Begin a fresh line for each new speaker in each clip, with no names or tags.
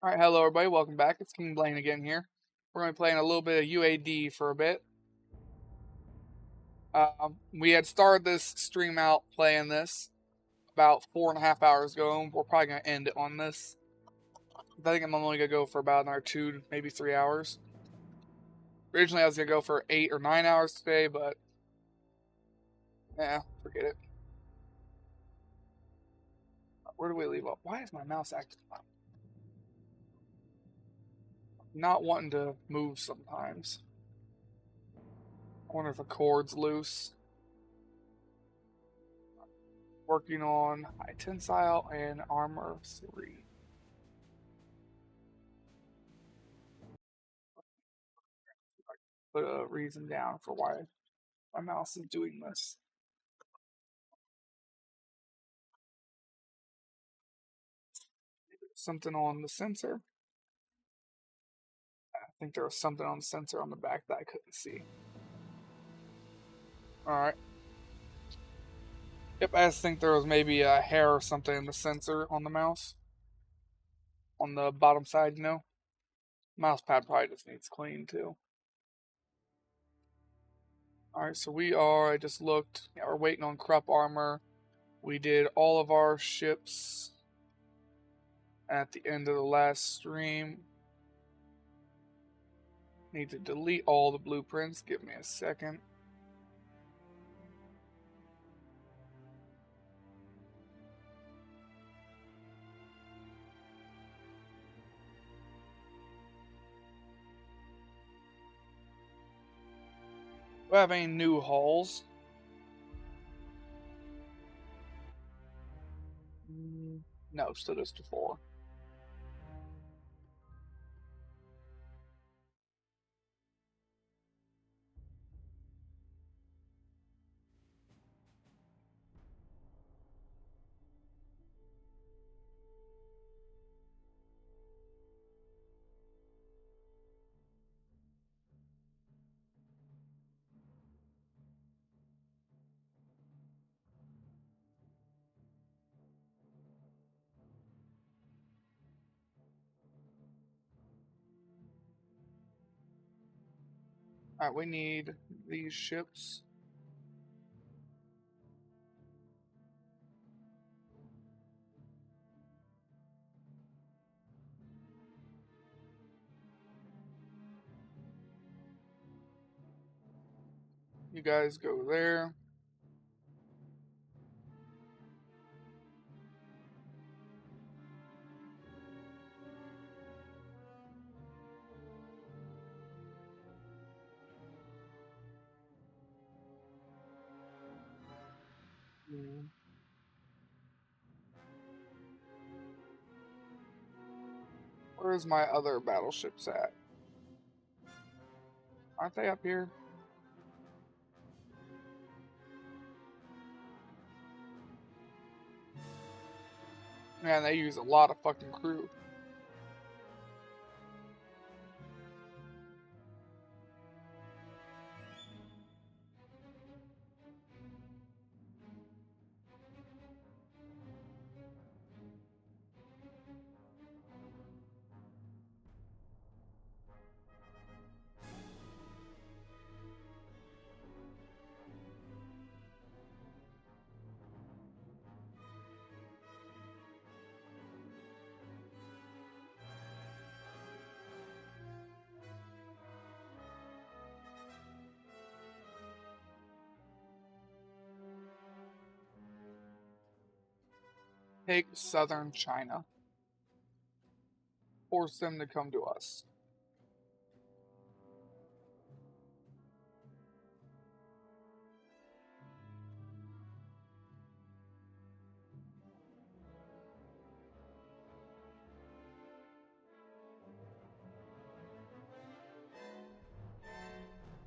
Alright, hello everybody, welcome back. It's King Blaine again here. We're going to be playing a little bit of UAD for a bit. We had started this stream out playing this about 4.5 hours ago, and we're probably going to end it on this. I think I'm only going to go for about another 2, maybe 3 hours. Originally I was going to go for 8 or 9 hours today, but yeah, forget it. Where do we leave off? Why is my mouse acting up? Not wanting to move sometimes. I wonder if the cord's loose. Working on high tensile and armor 3. Put a reason down for why my mouse is doing this. Something on the sensor. I think there was something on the sensor on the back that I couldn't see. Alright. Yep, I just think there was maybe a hair or something in the sensor on the mouse. On the bottom side, you know? Mouse pad probably just needs clean too. Alright, so I just looked. Yeah, we're waiting on Krupp armor. We did all of our ships at the end of the last stream. Need to delete all the blueprints. Give me a second. Do I have any new hulls? No, still just a 4. Alright, we need these ships. You guys go there. Where's my other battleships at? Aren't they up here? Man, they use a lot of fucking crew. Take southern China. Force them to come to us.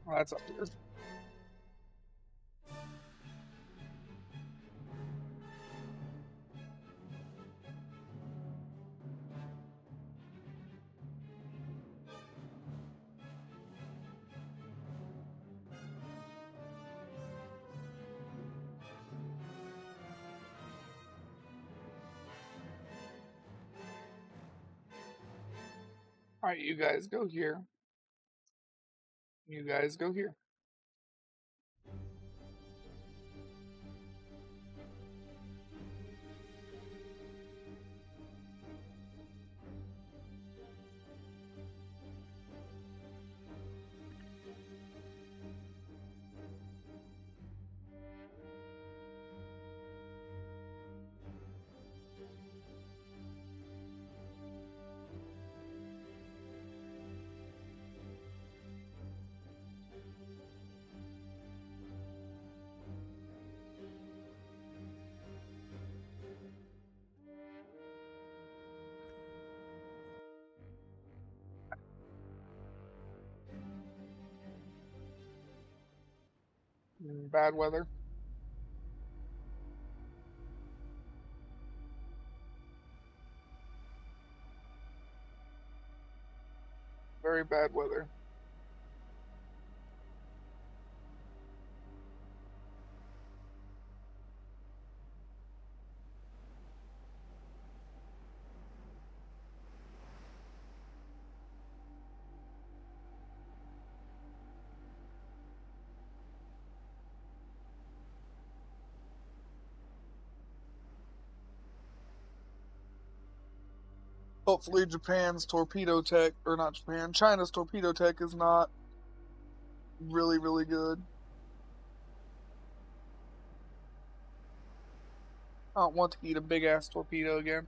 Well, that's up here. Alright, you guys go here. You guys go here. Bad weather. Very bad weather. Hopefully Japan's torpedo tech, or not Japan, China's torpedo tech is not really, really good. I don't want to eat a big ass torpedo again.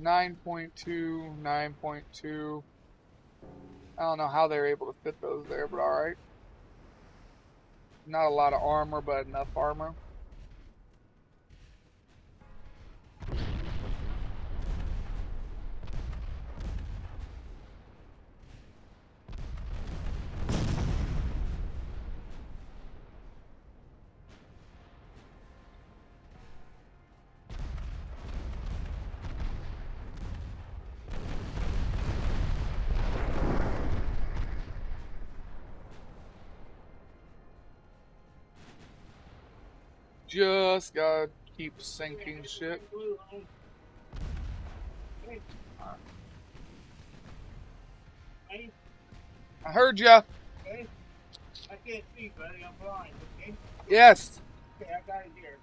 Nine 9.2. I don't know how they were able to fit those there, but alright. Not a lot of armor, but enough armor. Just gotta keep sinking shit. I heard ya.
Okay. I can't see, buddy. I'm blind. Okay.
Yes.
Okay, I got it here.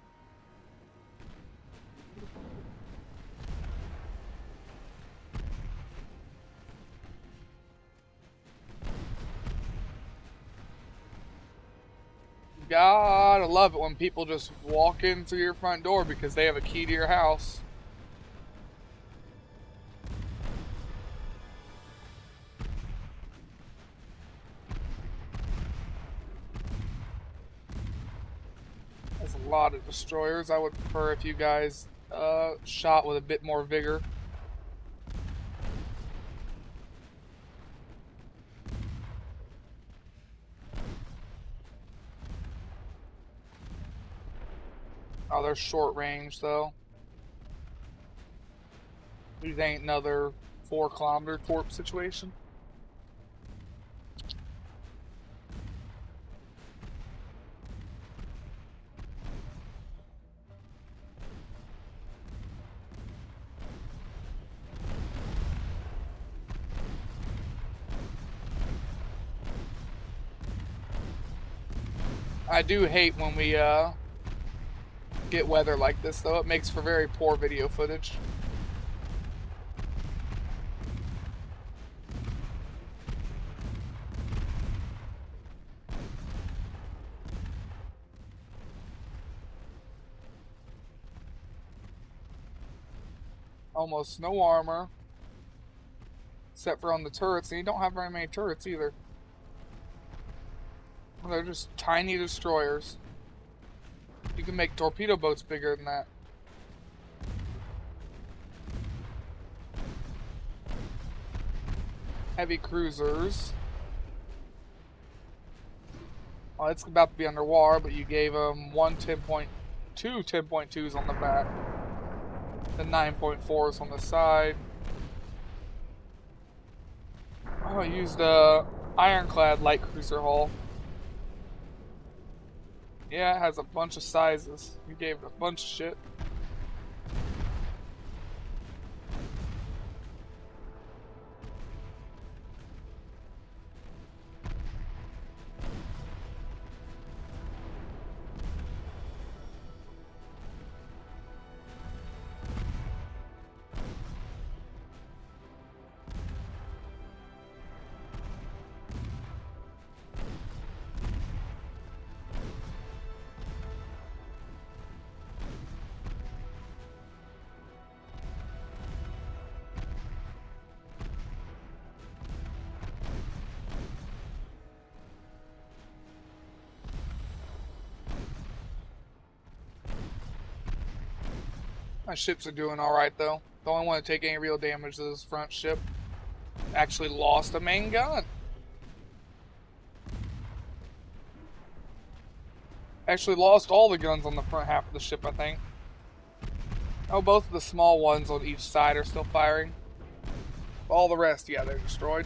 Gotta love it when people just walk in through your front door because they have a key to your house. There's a lot of destroyers. I would prefer if you guys shot with a bit more vigor. Oh, they're short range though. These ain't another 4-kilometer torp situation. I do hate when we get weather like this though. It makes for very poor video footage. Almost no armor. Except for on the turrets, and you don't have very many turrets either. They're just tiny destroyers. You can make torpedo boats bigger than that. Heavy cruisers. Well, it's about to be underwater, but you gave them two 10.2s on the back. The 9.4s on the side. Oh, I used a ironclad light cruiser hull. Yeah, it has a bunch of sizes. You gave it a bunch of shit. My ships are doing alright though. The only one to take any real damage is this front ship. Actually lost a main gun. Actually lost all the guns on the front half of the ship, I think. Oh, both of the small ones on each side are still firing. All the rest, yeah, they're destroyed.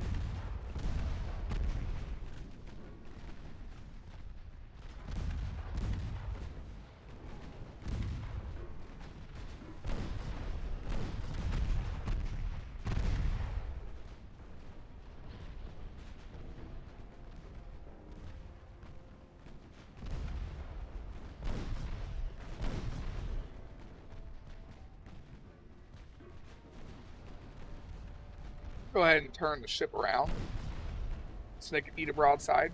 Go ahead and turn the ship around so they can eat a broadside.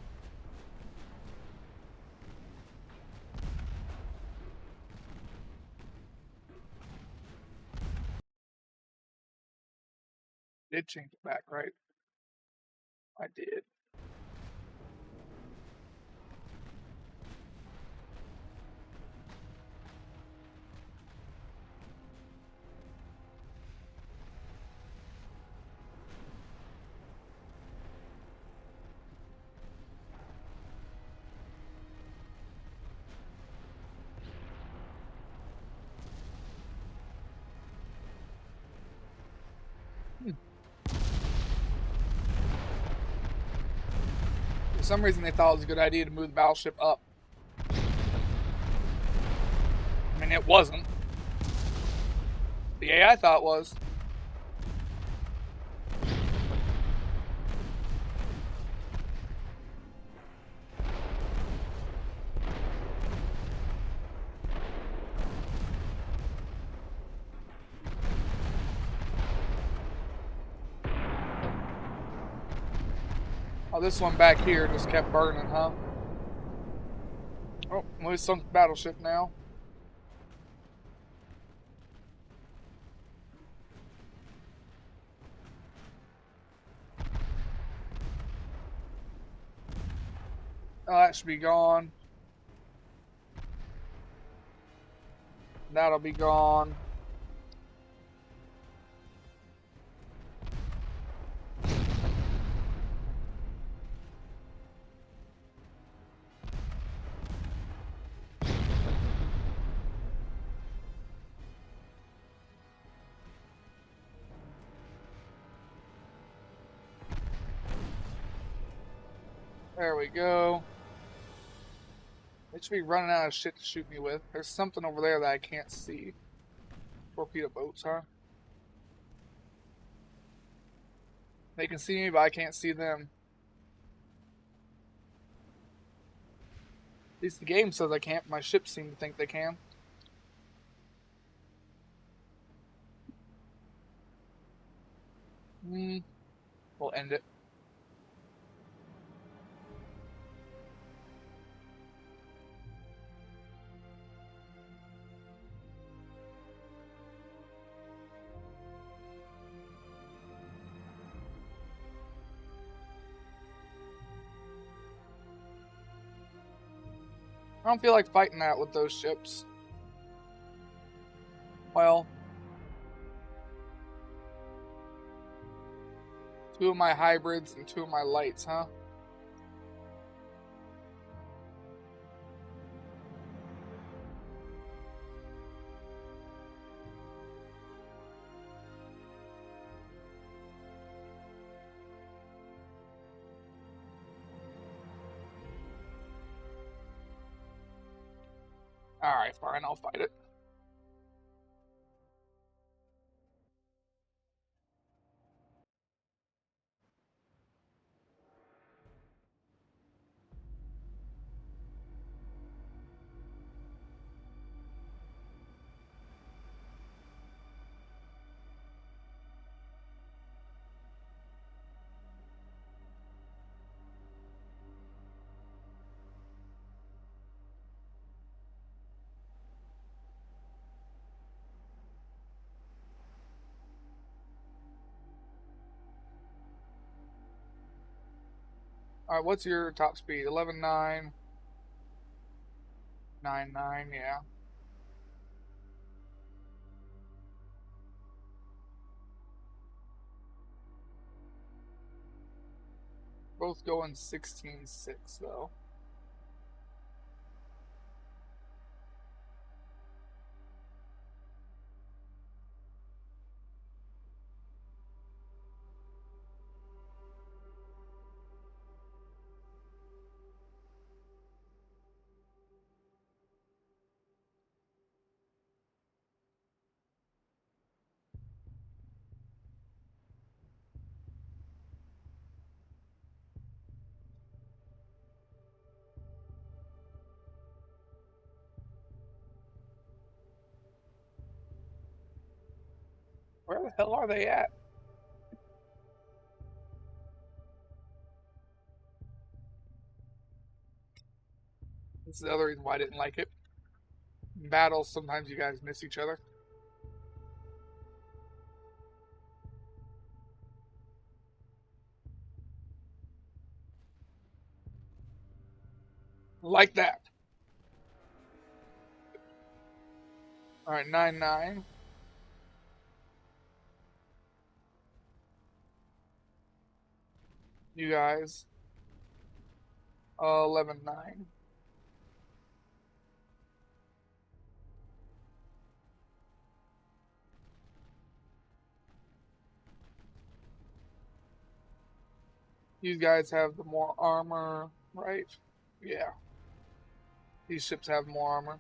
Did change it back, right? I did. For some reason, they thought it was a good idea to move the battleship up. I mean, it wasn't. The AI thought it was. Oh, this one back here just kept burning, huh? Oh, we sunk the battleship now. Oh, that should be gone. That'll be gone. There we go. They should be running out of shit to shoot me with. There's something over there that I can't see. Torpedo boats, huh? They can see me, but I can't see them. At least the game says I can't. My ships seem to think they can. We'll end it. I don't feel like fighting that with those ships. Well, two of my hybrids and two of my lights, huh? Alright, fine, I'll fight it. Alright, what's your top speed? 11.9. 9.9, yeah. Both going 16.6 though. Where the hell are they at? This is the other reason why I didn't like it. In battles, sometimes you guys miss each other. Like that. Alright, 9.9. You guys. 11.9. You guys have the more armor, right? Yeah. These ships have more armor.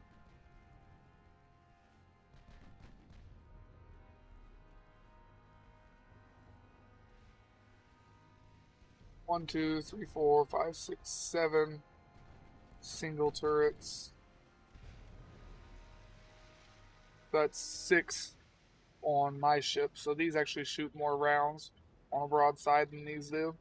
One, two, three, four, five, six, seven single turrets. That's 6 on my ship. So these actually shoot more rounds on a broadside than these do.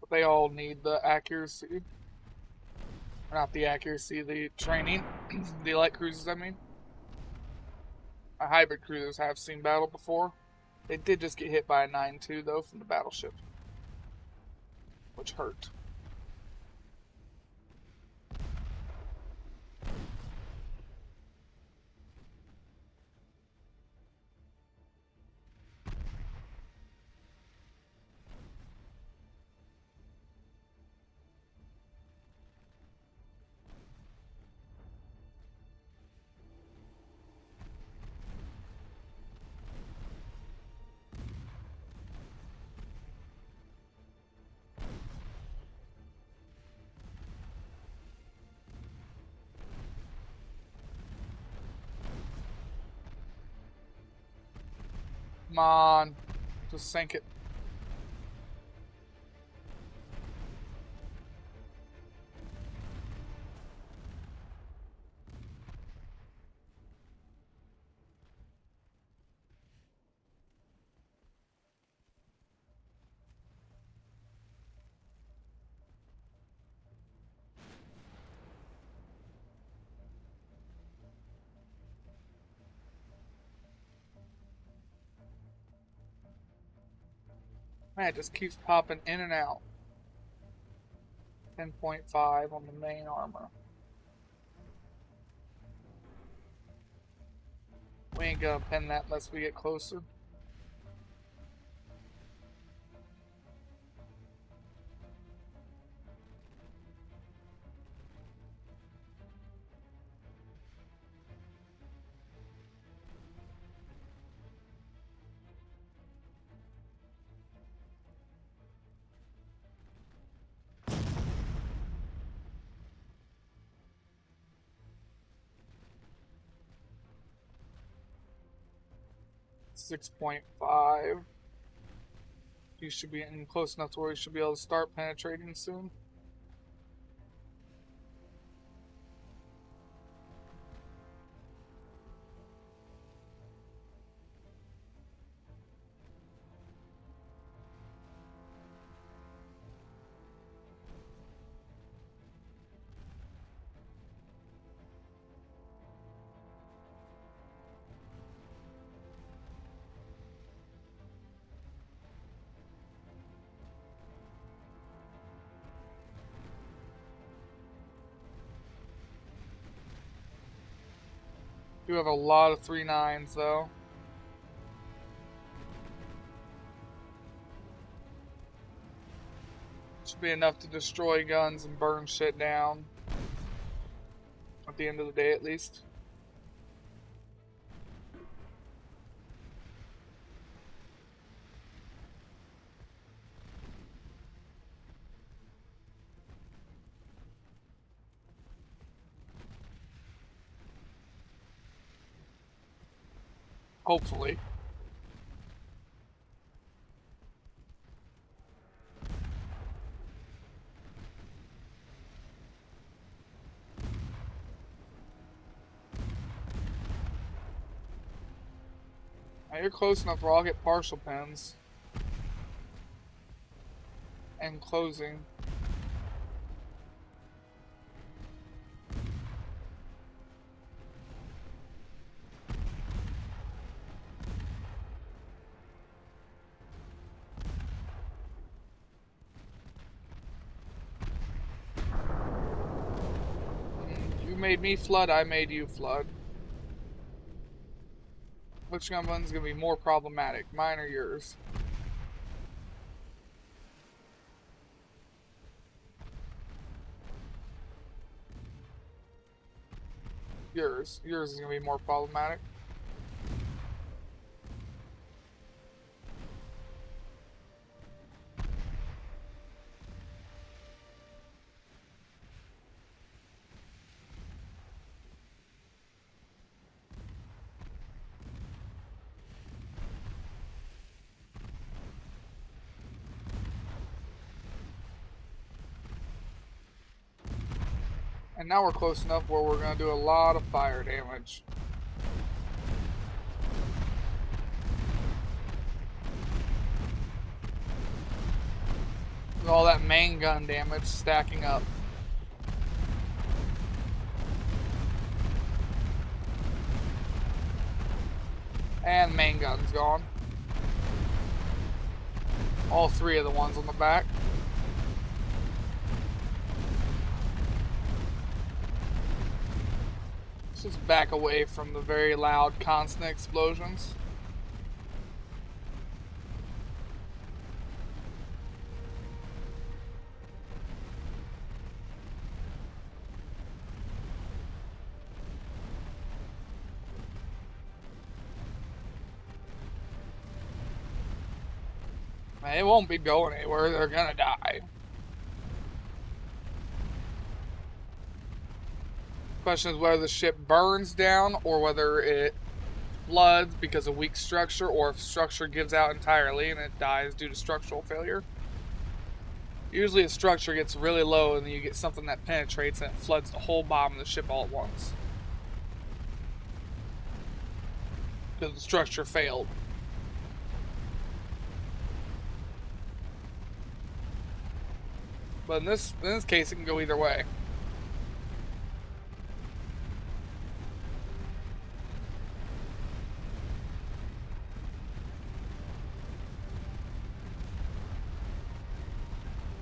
But they all need the accuracy. Not the accuracy, the training. The light cruisers, I mean. My hybrid cruisers have seen battle before. They did just get hit by a 9.2 though from the battleship, which hurt. Come on, just sink it. Man, it just keeps popping in and out. 10.5 on the main armor. We ain't gonna pin that unless we get closer. 6.5. You should be in close enough to where you should be able to start penetrating soon. You have a lot of 3.9s though. Should be enough to destroy guns and burn shit down. At the end of the day, at least. Hopefully. Now you're close enough where I'll get partial pens. And closing. You made me flood, I made you flood. Which gun one's gonna be more problematic, mine or yours? Yours. Yours is gonna be more problematic. And now we're close enough where we're going to do a lot of fire damage. With all that main gun damage stacking up. And main gun's gone. All three of the ones on the back. Let's just back away from the very loud constant explosions. It won't be going anywhere, they're gonna die. Question is whether the ship burns down or whether it floods because of weak structure, or if structure gives out entirely and it dies due to structural failure. Usually the structure gets really low and then you get something that penetrates and it floods the whole bottom of the ship all at once. Because the structure failed. But in this case, it can go either way.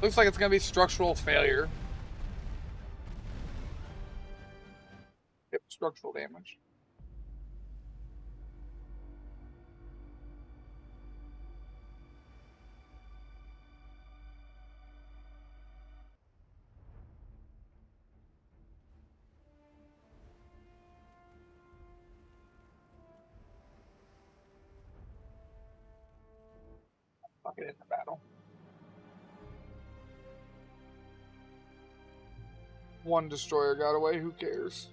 Looks like it's going to be structural failure. Yep, structural damage. Fuck it in the battle. One destroyer got away, who cares?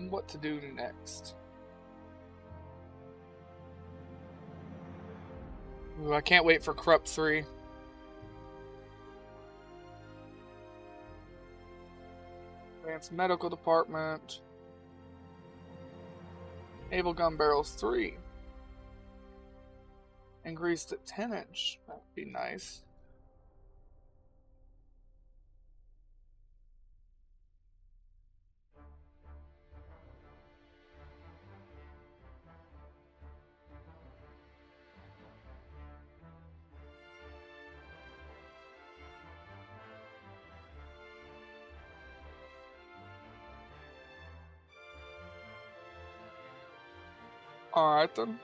What to do next? Ooh, I can't wait for Corrupt 3. Advanced Medical Department. Naval Gun Barrels 3. Increased at 10-inch. That'd be nice. Alright then.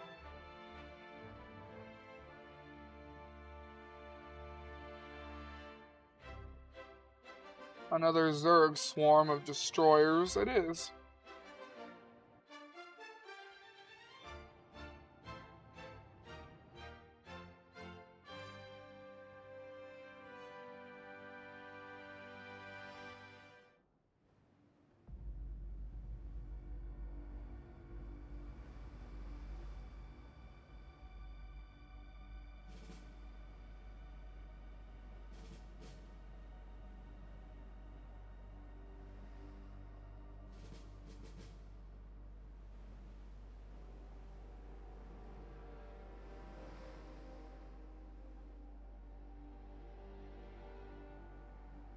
Another Zerg swarm of destroyers it is.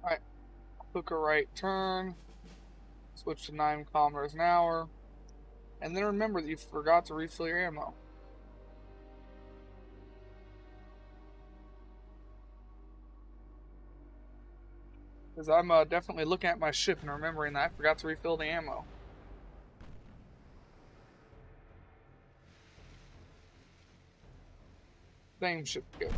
Alright. Hook a right turn. Switch to 9 kilometers an hour. And then remember that you forgot to refill your ammo. Because I'm definitely looking at my ship and remembering that I forgot to refill the ammo. Same ship together.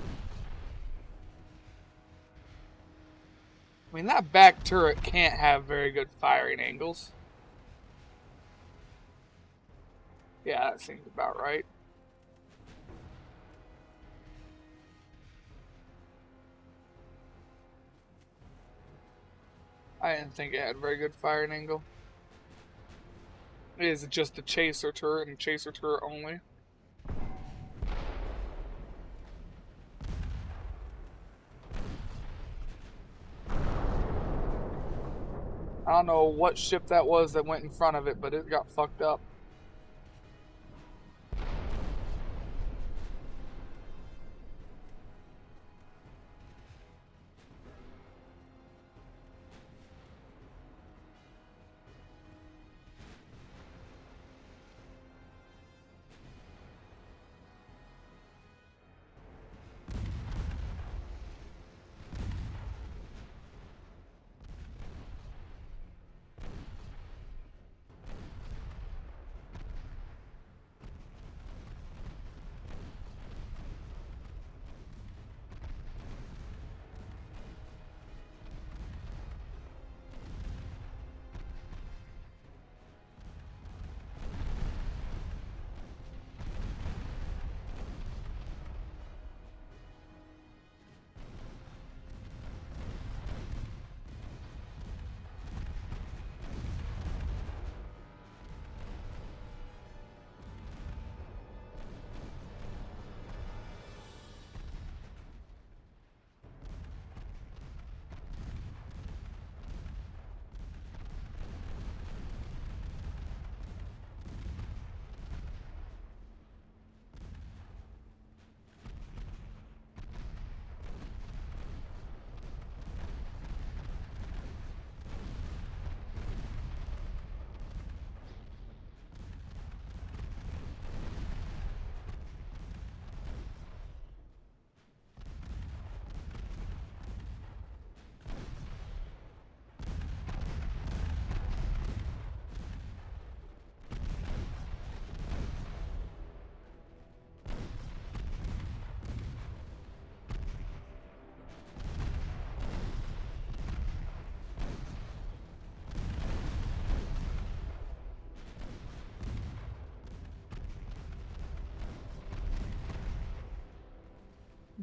I mean, that back turret can't have very good firing angles. Yeah, that seems about right. I didn't think it had very good firing angle. It is just a chaser turret and chaser turret only. I don't know what ship that was that went in front of it, but it got fucked up.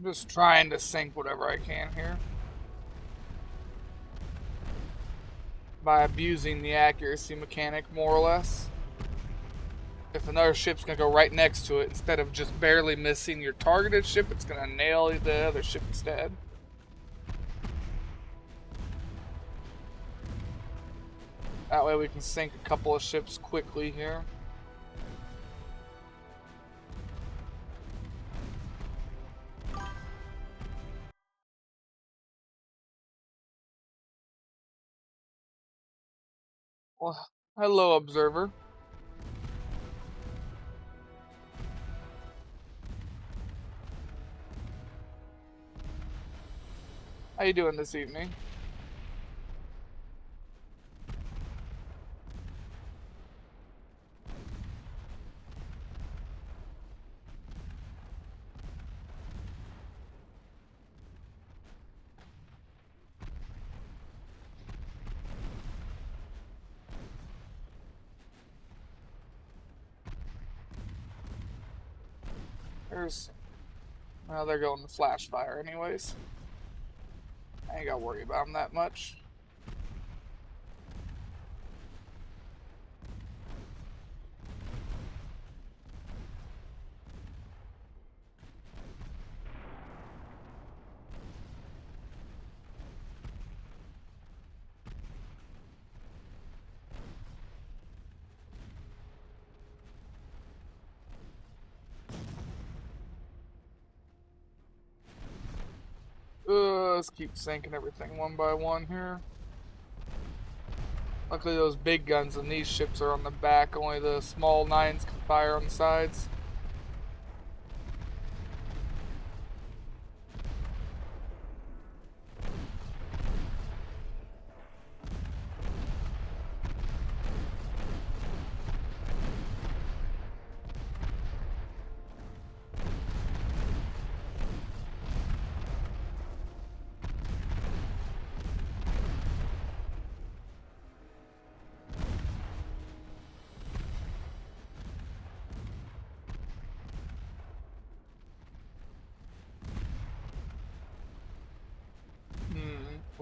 I'm just trying to sink whatever I can here. by abusing the accuracy mechanic, more or less. If another ship's gonna go right next to it, instead of just barely missing your targeted ship, it's gonna nail the other ship instead. That way we can sink a couple of ships quickly here. Well, hello, observer. How you doing this evening? Well, they're going to flash fire anyways. I ain't gotta worry about them that much. Let's keep sinking everything one by one here. Luckily those big guns in these ships are on the back, only the small 9s can fire on the sides.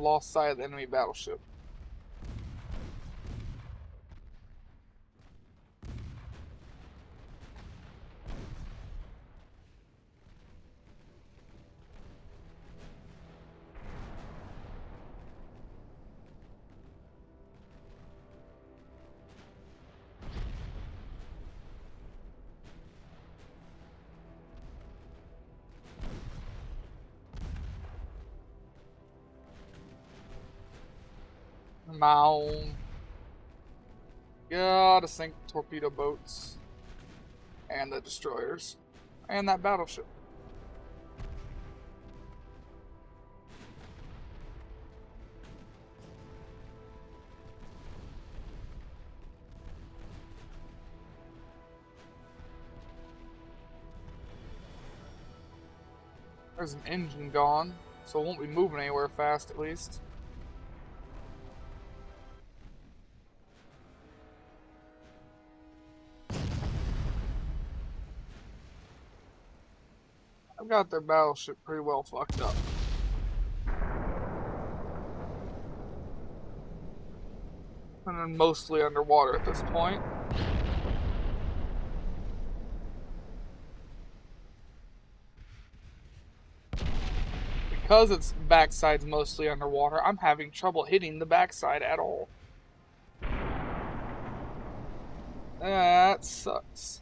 Lost sight of the enemy battleship. Mound. Gotta sink torpedo boats. And the destroyers. And that battleship. There's an engine gone, so it won't be moving anywhere fast at least. I've got their battleship pretty well fucked up. And they're mostly underwater at this point. Because its backside's mostly underwater, I'm having trouble hitting the backside at all. That sucks.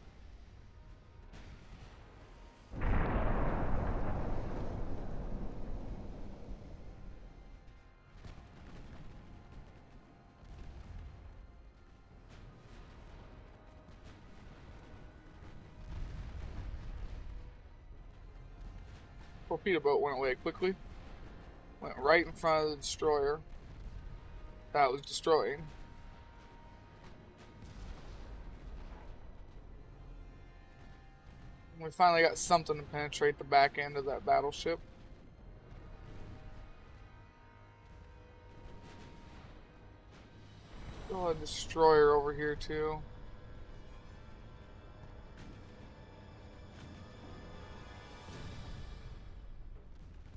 Torpedo boat went away quickly. Went right in front of the destroyer that was destroying. We finally got something to penetrate the back end of that battleship. Still a destroyer over here too.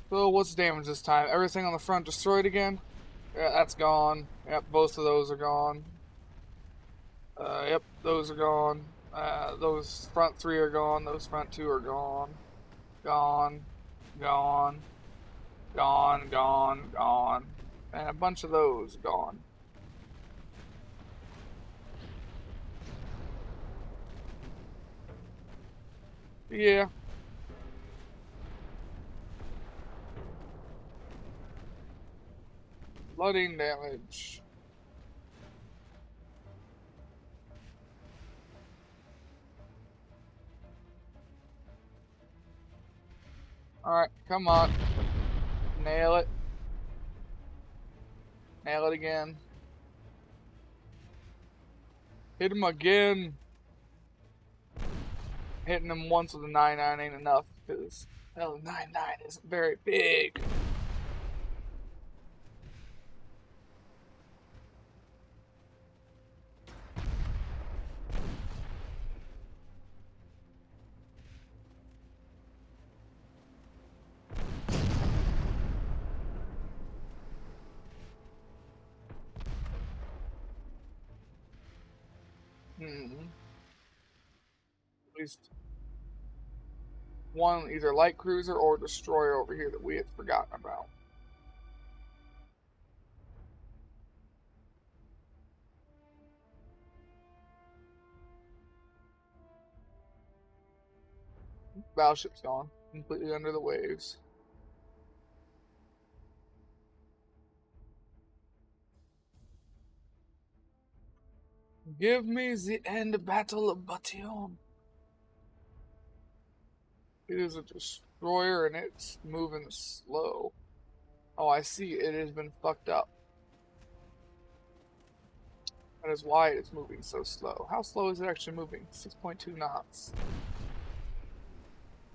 So what's the damage this time? Everything on the front destroyed again? Yeah, that's gone. Yep, both of those are gone. Yep, those are gone. Those front three are gone. Those front two are gone. Gone. Gone. Gone. Gone. Gone. And a bunch of those gone. Yeah. Flooding damage. Alright, come on. Nail it. Nail it again. Hit him again. Hitting him once with a 9-9 ain't enough because hell, 9-9 isn't very big. At least one either light cruiser or destroyer over here that we had forgotten about. Battleship's gone. Completely under the waves. Give me the end battle of Bation. It is a destroyer and it's moving slow. Oh, I see. It has been fucked up. That is why it's moving so slow. How slow is it actually moving? 6.2 knots.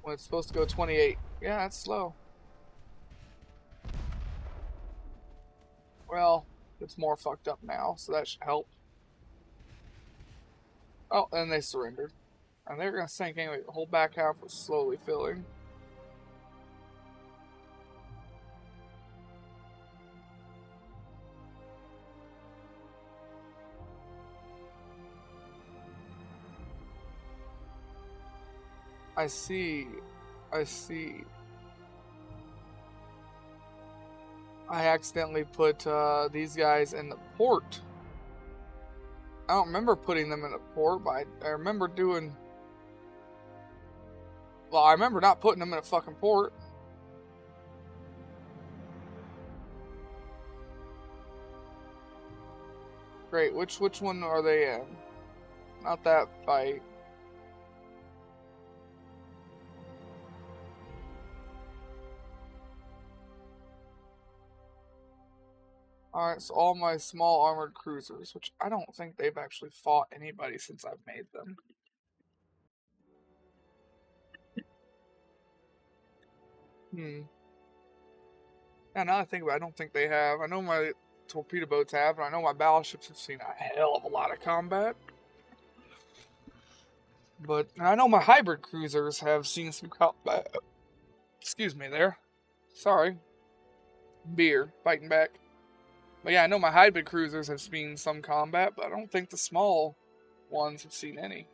When it's supposed to go 28. Yeah, that's slow. Well, it's more fucked up now, so that should help. Oh, and they surrendered. And they're gonna sink anyway. The whole back half was slowly filling. I see. I see. I accidentally put these guys in the port. I don't remember putting them in the port, but I remember doing... Well, I remember not putting them in a fucking port. Great, which one are they in? Not that fight. Alright, so all my small armored cruisers, which I don't think they've actually fought anybody since I've made them. Yeah, now I think about it, I don't think they have. I know my torpedo boats have, and I know my battleships have seen a hell of a lot of combat. But I know my hybrid cruisers have seen some combat. Excuse me there. Sorry. Beer, fighting back. But yeah, I know my hybrid cruisers have seen some combat, but I don't think the small ones have seen any.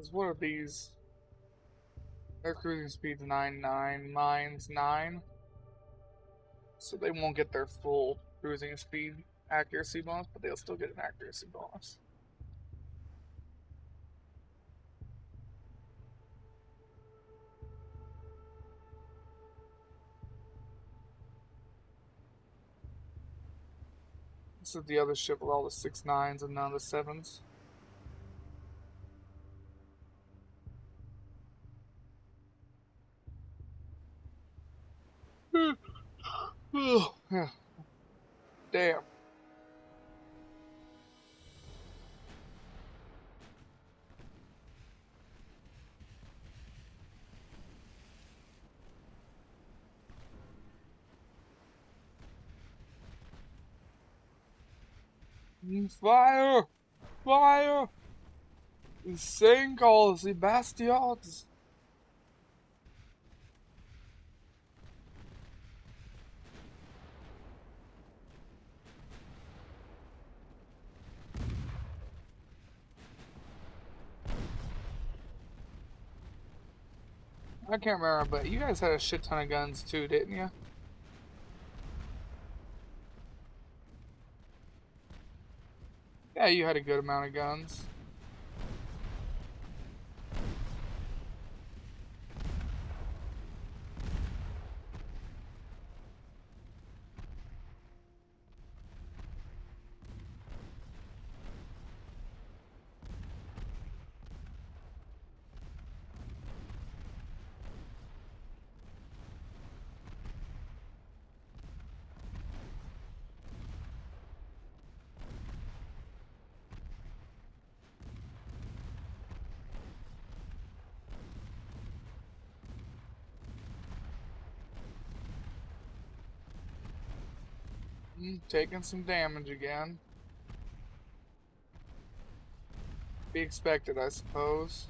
'Cause what are these? Their cruising speed's 9.9, mine's 9. So they won't get their full cruising speed accuracy bonus, but they'll still get an accuracy bonus. This is the other ship with all the 6.9s and none of the 7s. Damn. Fire! Fire! Sink all the bastards! I can't remember, but you guys had a shit ton of guns too, didn't you? Yeah, you had a good amount of guns. Taking some damage again. Be expected, I suppose.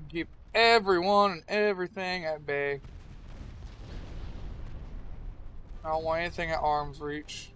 Keep everyone and everything at bay. I don't want anything at arm's reach.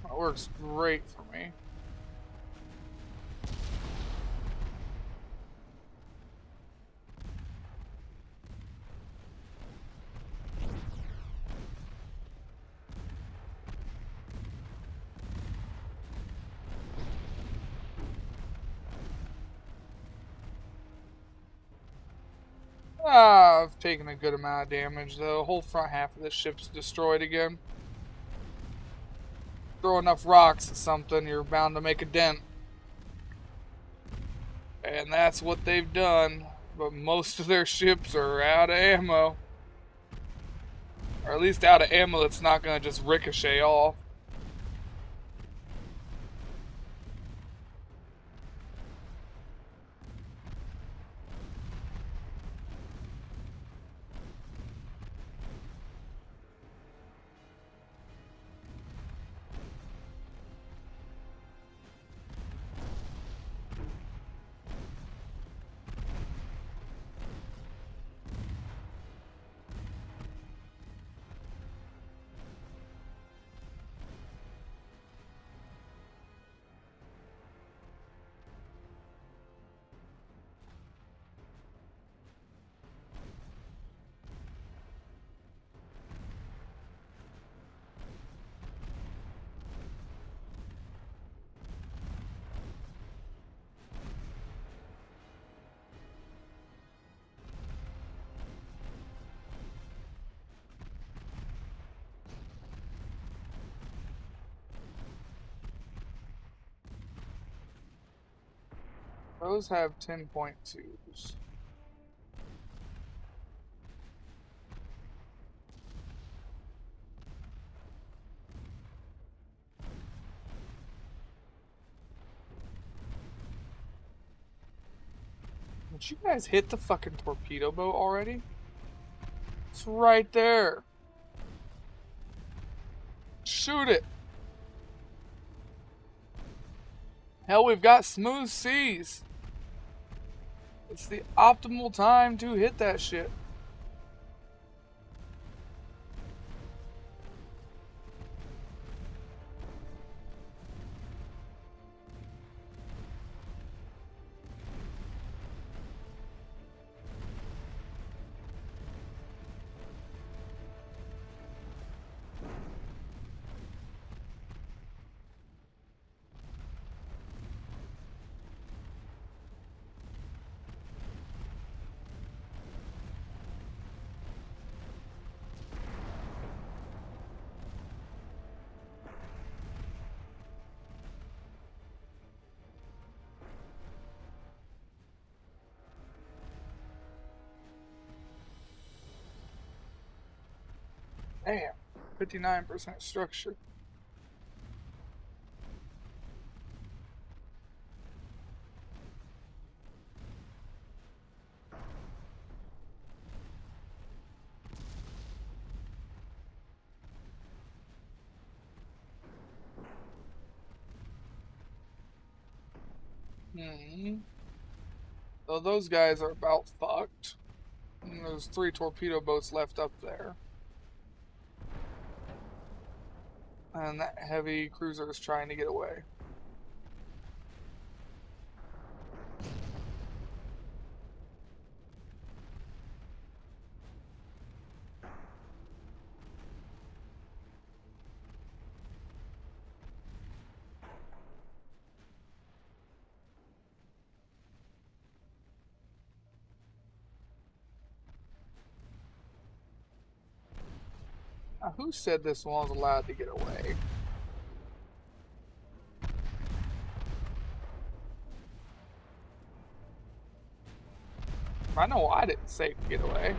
That works great for me. I've taken a good amount of damage, though. The whole front half of this ship's destroyed again. Throw enough rocks at something, you're bound to make a dent. And that's what they've done. But most of their ships are out of ammo. Or at least out of ammo that's not going to just ricochet off. Those have 10.2s. Did you guys hit the fucking torpedo boat already? It's right there. Shoot it. Hell, we've got smooth seas. It's the optimal time to hit that shit. Damn, 59% structure. So those guys are about fucked. And there's 3 torpedo boats left up there. And that heavy cruiser is trying to get away. Now, who said this one was allowed to get away? I know I didn't say to get away.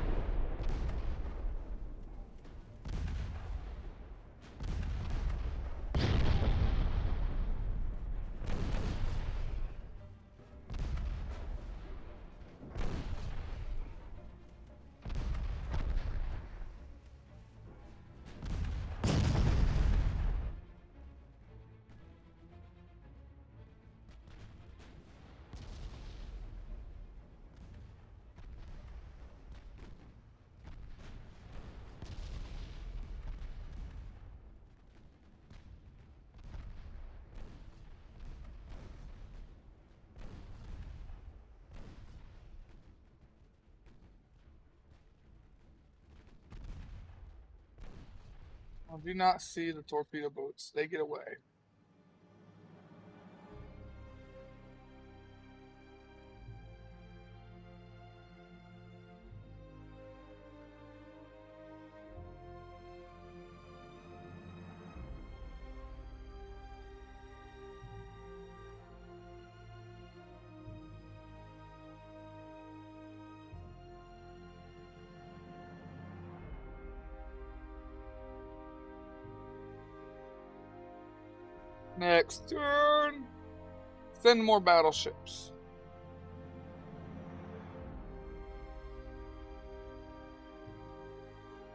I do not see the torpedo boats. They get away. Next turn. Send more battleships.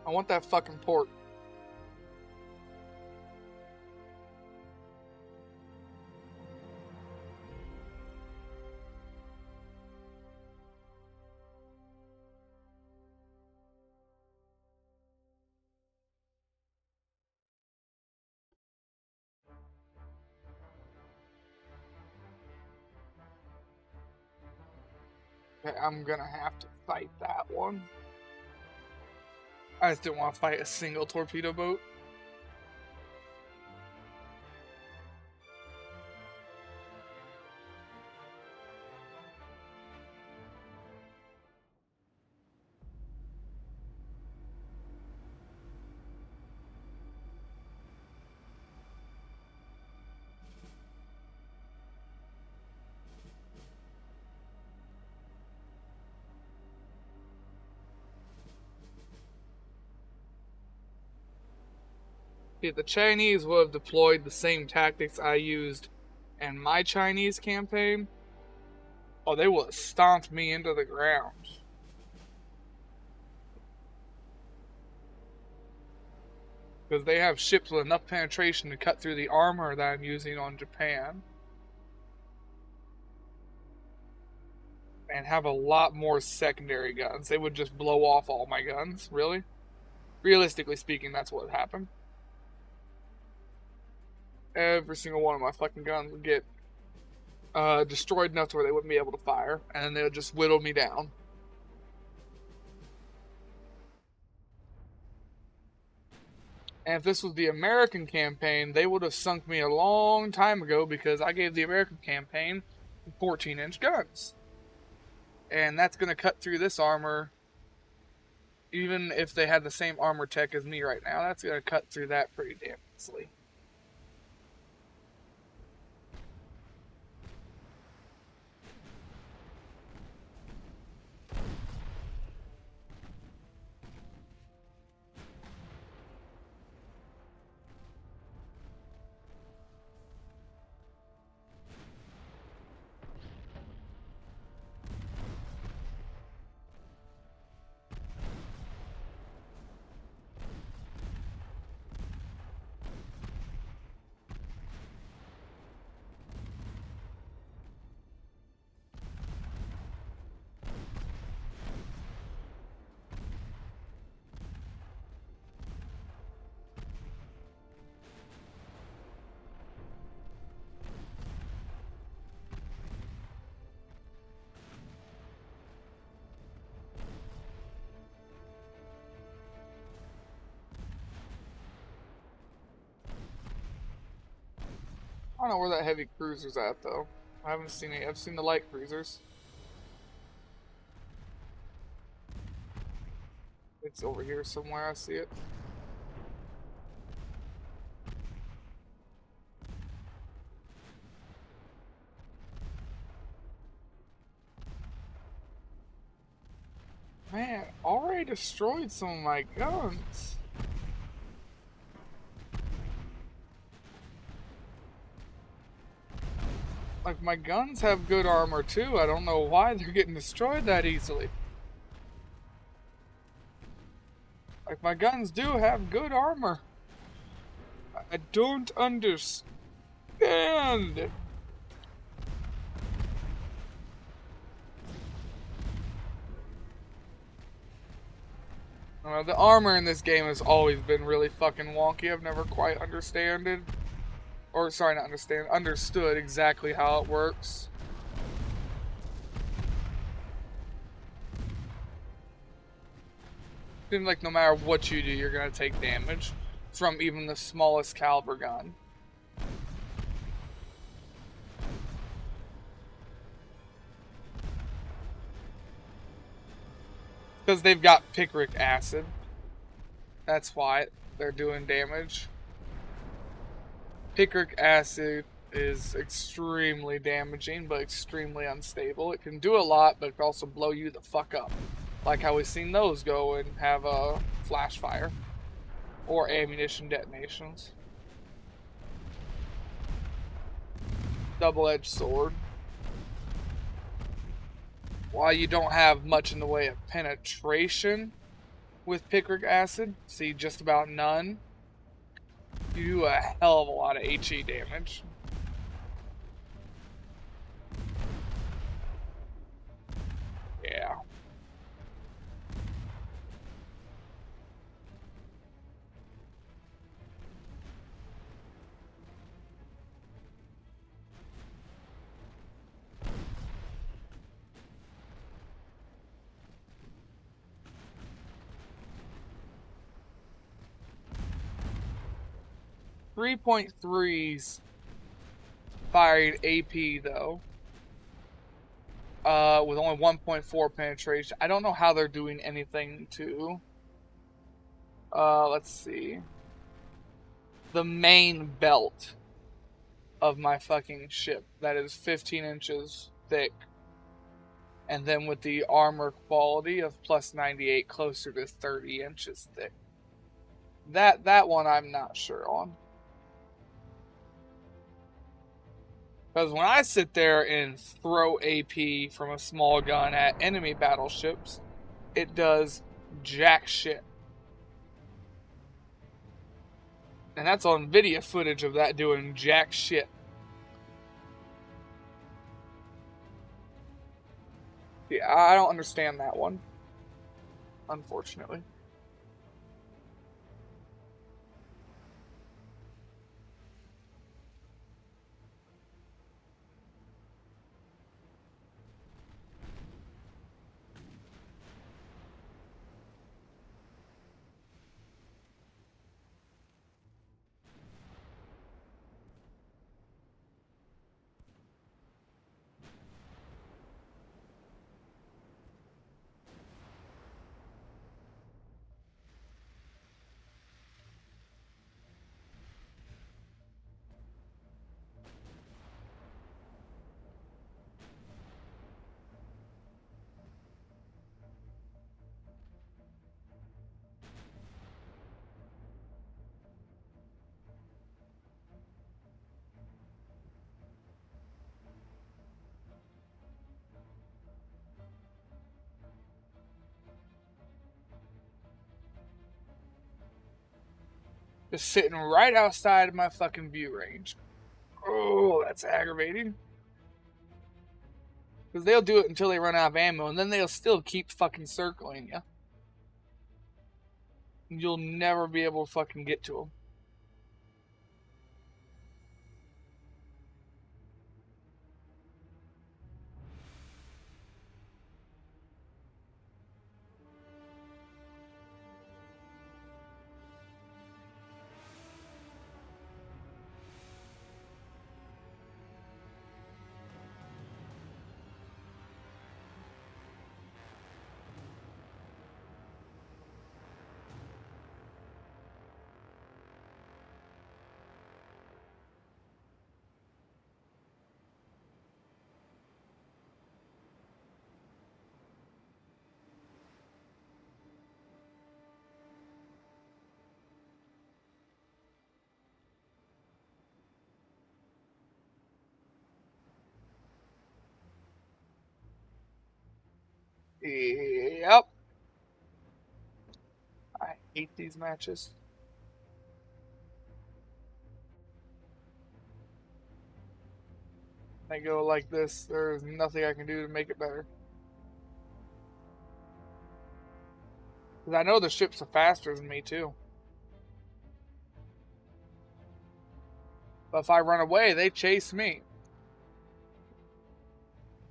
I want that fucking port. Okay, I'm gonna have to fight that one. I just didn't want to fight a single torpedo boat. If the Chinese would have deployed the same tactics I used in my Chinese campaign, oh, they would have stomped me into the ground. Because they have ships with enough penetration to cut through the armor that I'm using on Japan. And have a lot more secondary guns. They would just blow off all my guns. Really? Realistically speaking, that's what would happen. Every single one of my fucking guns would get destroyed enough to where they wouldn't be able to fire. And then they would just whittle me down. And if this was the American campaign, they would have sunk me a long time ago because I gave the American campaign 14-inch guns. And that's going to cut through this armor. Even if they had the same armor tech as me right now, that's going to cut through that pretty damn easily. I don't know where that heavy cruiser's at, though. I haven't seen it. I've seen the light cruisers. It's over here somewhere. I see it. Man, already destroyed some of my guns. Like, my guns have good armor too. I don't know why they're getting destroyed that easily. Like, my guns do have good armor. I don't understand. The armor in this game has always been really fucking wonky. I've never quite understood exactly how it works. Seems like no matter what you do, you're gonna take damage from even the smallest caliber gun. Because they've got picric acid. That's why they're doing damage. Picric acid is extremely damaging, but extremely unstable. It can do a lot, but it can also blow you the fuck up. Like how we've seen those go and have a flash fire. Or ammunition detonations. double-edged sword. While you don't have much in the way of penetration with picric acid, see just about none, you do a hell of a lot of HE damage. Yeah. .3s firing AP though. With only 1.4 penetration. I don't know how they're doing anything to. Let's see. The main belt of my fucking ship that is 15 inches thick. And then with the armor quality of plus 98, closer to 30 inches thick. That one I'm not sure on. Because when I sit there and throw AP from a small gun at enemy battleships, it does jack shit. And that's on video footage of that doing jack shit. Yeah, I don't understand that one, unfortunately. Just sitting right outside of my fucking view range. Oh, that's aggravating. Because they'll do it until they run out of ammo, and then they'll still keep fucking circling you. You'll never be able to fucking get to them. Yep. I hate these matches. They go like this. There's nothing I can do to make it better. Because I know the ships are faster than me, too. But if I run away, they chase me.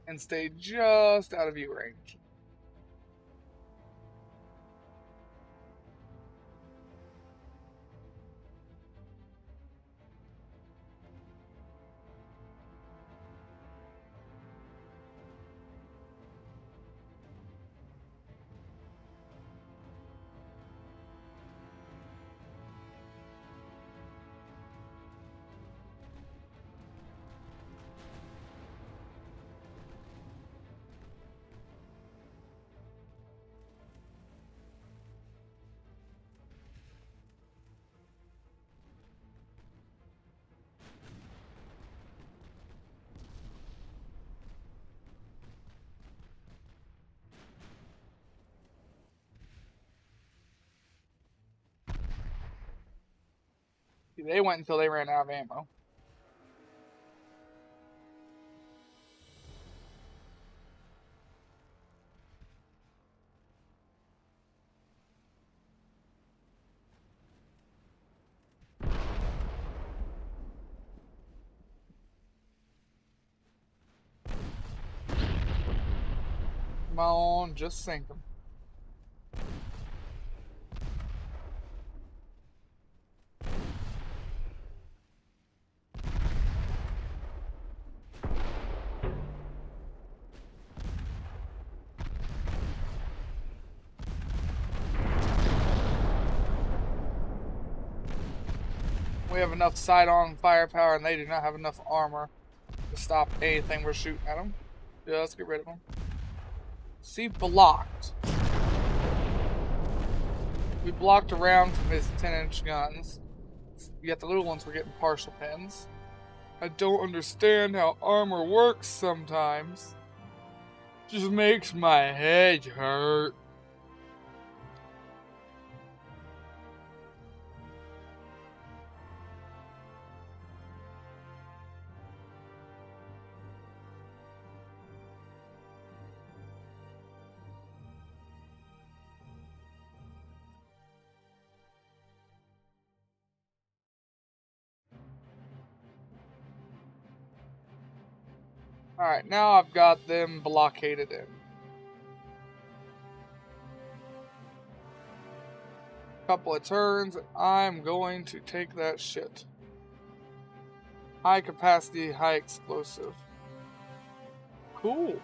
And stay just out of view range. They went until they ran out of ammo. Come on, just sink them. We have enough side-on firepower, and they do not have enough armor to stop anything we're shooting at them. Yeah, let's get rid of them. See, blocked. We blocked around from his 10-inch guns. Yet the little ones were getting partial pins. I don't understand how armor works sometimes. Just makes my head hurt. Alright, now I've got them blockaded in. Couple of turns, I'm going to take that shit. High capacity, high explosive. Cool.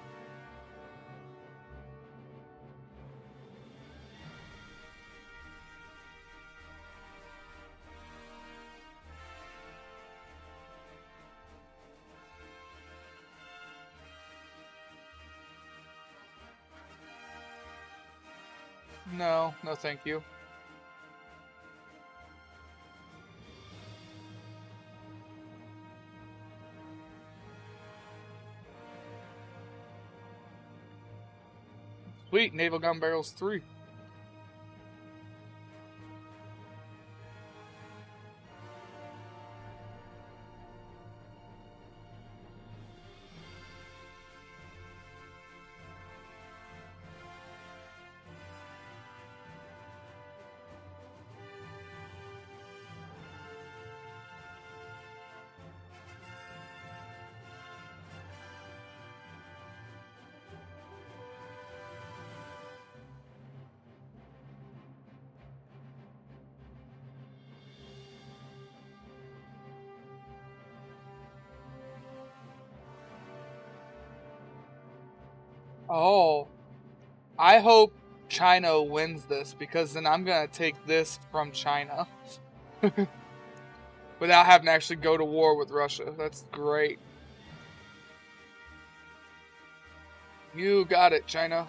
No, no thank you. Sweet, naval gun barrels 3. Oh, I hope China wins this, because then I'm gonna take this from China without having to actually go to war with Russia. That's great. You got it, China.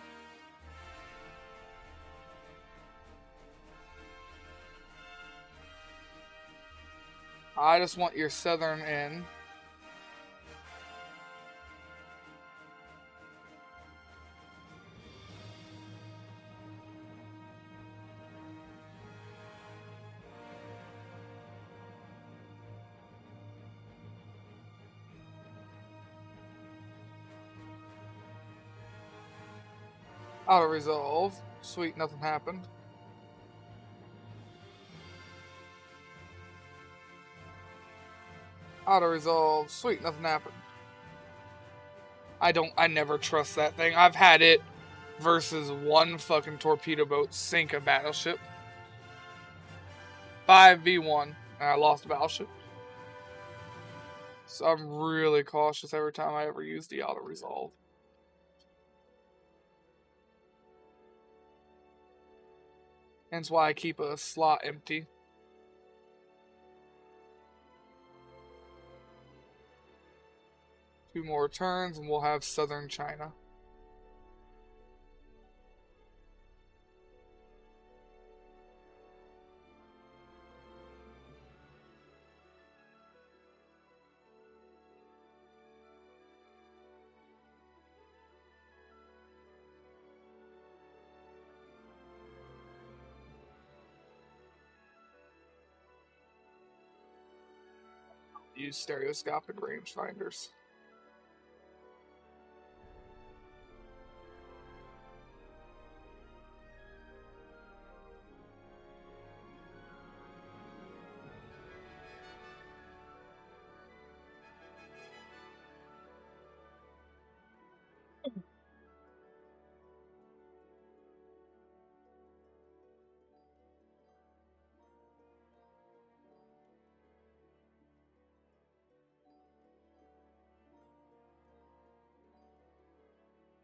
I just want your southern end. Auto resolve. Sweet, nothing happened. Auto resolve. Sweet, nothing happened. I never trust that thing. I've had it versus one fucking torpedo boat sink a battleship. 5v1, and I lost a battleship. So I'm really cautious every time I ever use the auto resolve. Hence why I keep a slot empty. Two more turns and we'll have southern China. use stereoscopic rangefinders.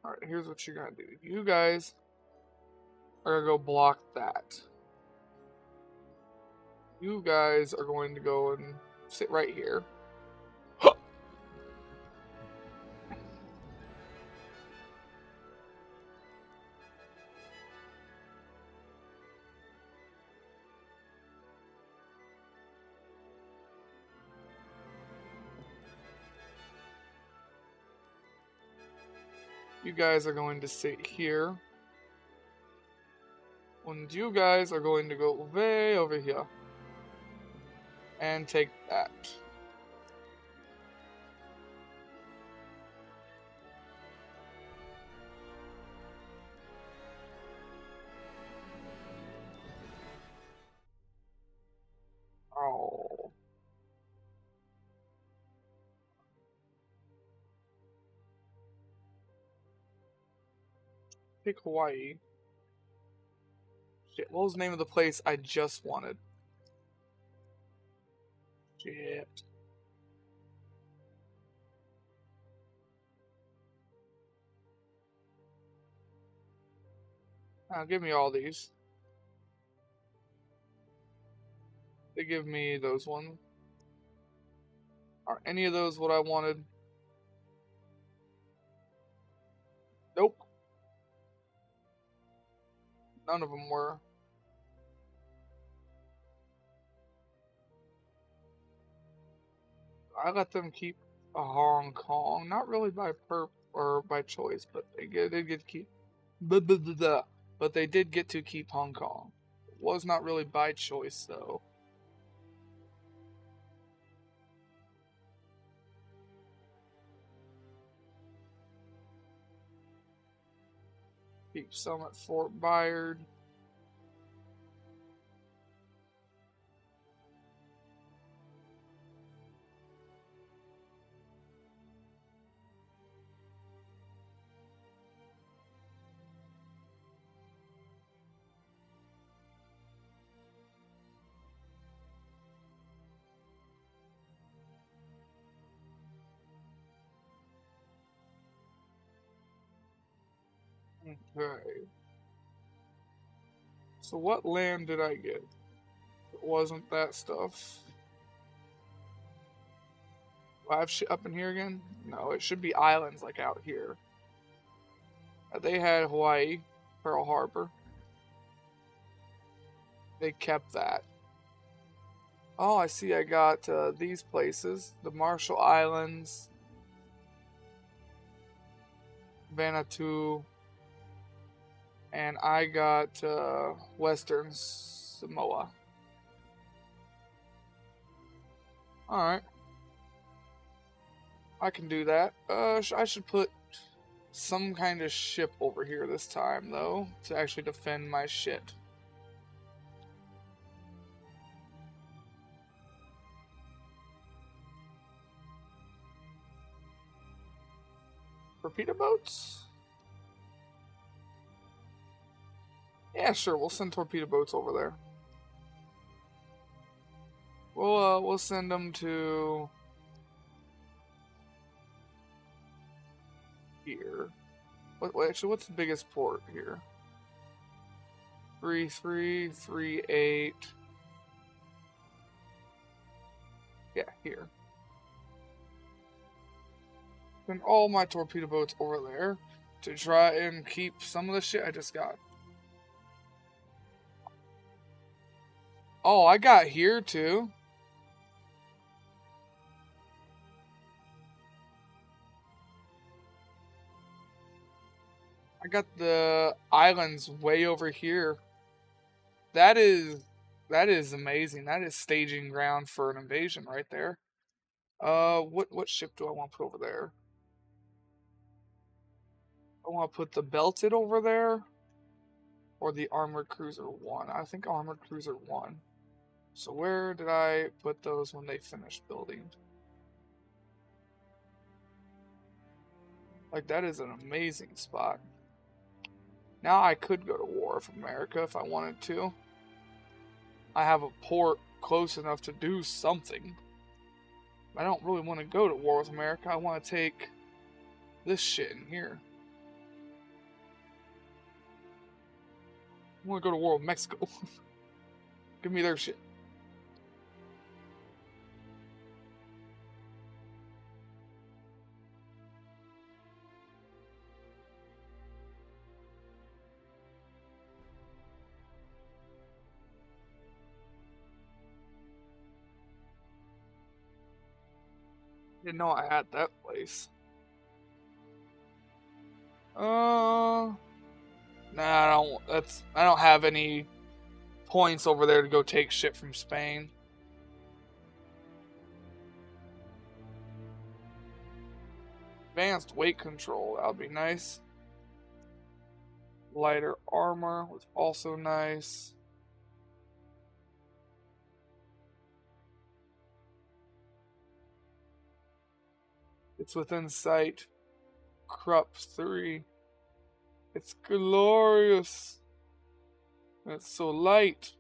Alright, here's what you're gonna do. You guys are gonna go block that. You guys are going to go and sit right here. You guys are going to sit here. And you guys are going to go way over here. And take that. Oh. Pick Hawaii. Shit, what was the name of the place I just wanted? Shit. Give me all these. They give me those ones. Are any of those what I wanted? Nope. None of them were. I let them keep Hong Kong. Not really by or by choice, but they did get to keep. But they did get to keep Hong Kong. It was not really by choice, though. Keep some at Fort Bayard. Okay. So what land did I get? It wasn't that stuff. Do I have shit up in here again? No, it should be islands like out here. They had Hawaii, Pearl Harbor. They kept that. Oh, I see. I got these places. The Marshall Islands. Vanuatu. And I got Western Samoa. Alright. I can do that. I should put some kind of ship over here this time, though, to actually defend my shit. Torpedo boats? Yeah, sure. We'll send torpedo boats over there. We'll send them to here. Actually, what's the biggest port here? 3338. Yeah, here. Send all my torpedo boats over there to try and keep some of the shit I just got. Oh, I got here too. I got the islands way over here. That is amazing. That is staging ground for an invasion right there. What ship do I want to put over there? I want to put the Belted over there, or the Armored Cruiser 1. I think Armored Cruiser 1. So where did I put those when they finished building? Like, that is an amazing spot. Now I could go to war with America if I wanted to. I have a port close enough to do something. I don't really want to go to war with America. I want to take this shit in here. I want to go to war with Mexico. Give me their shit. Didn't know I had that place. Nah, I don't have any points over there to go take shit from Spain. Advanced weight control, that would be nice. Lighter armor was also nice. It's within sight. Krupp 3. It's glorious. It's so light.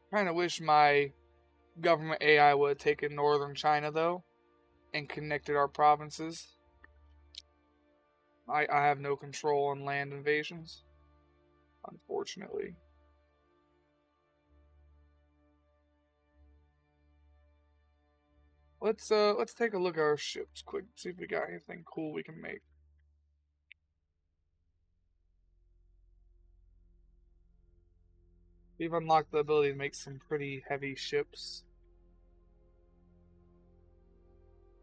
Kind of wish my government AI would have taken northern China though and connected our provinces. I have no control on land invasions, unfortunately. Let's take a look at our ships quick, see if we got anything cool we can make. We've unlocked the ability to make some pretty heavy ships.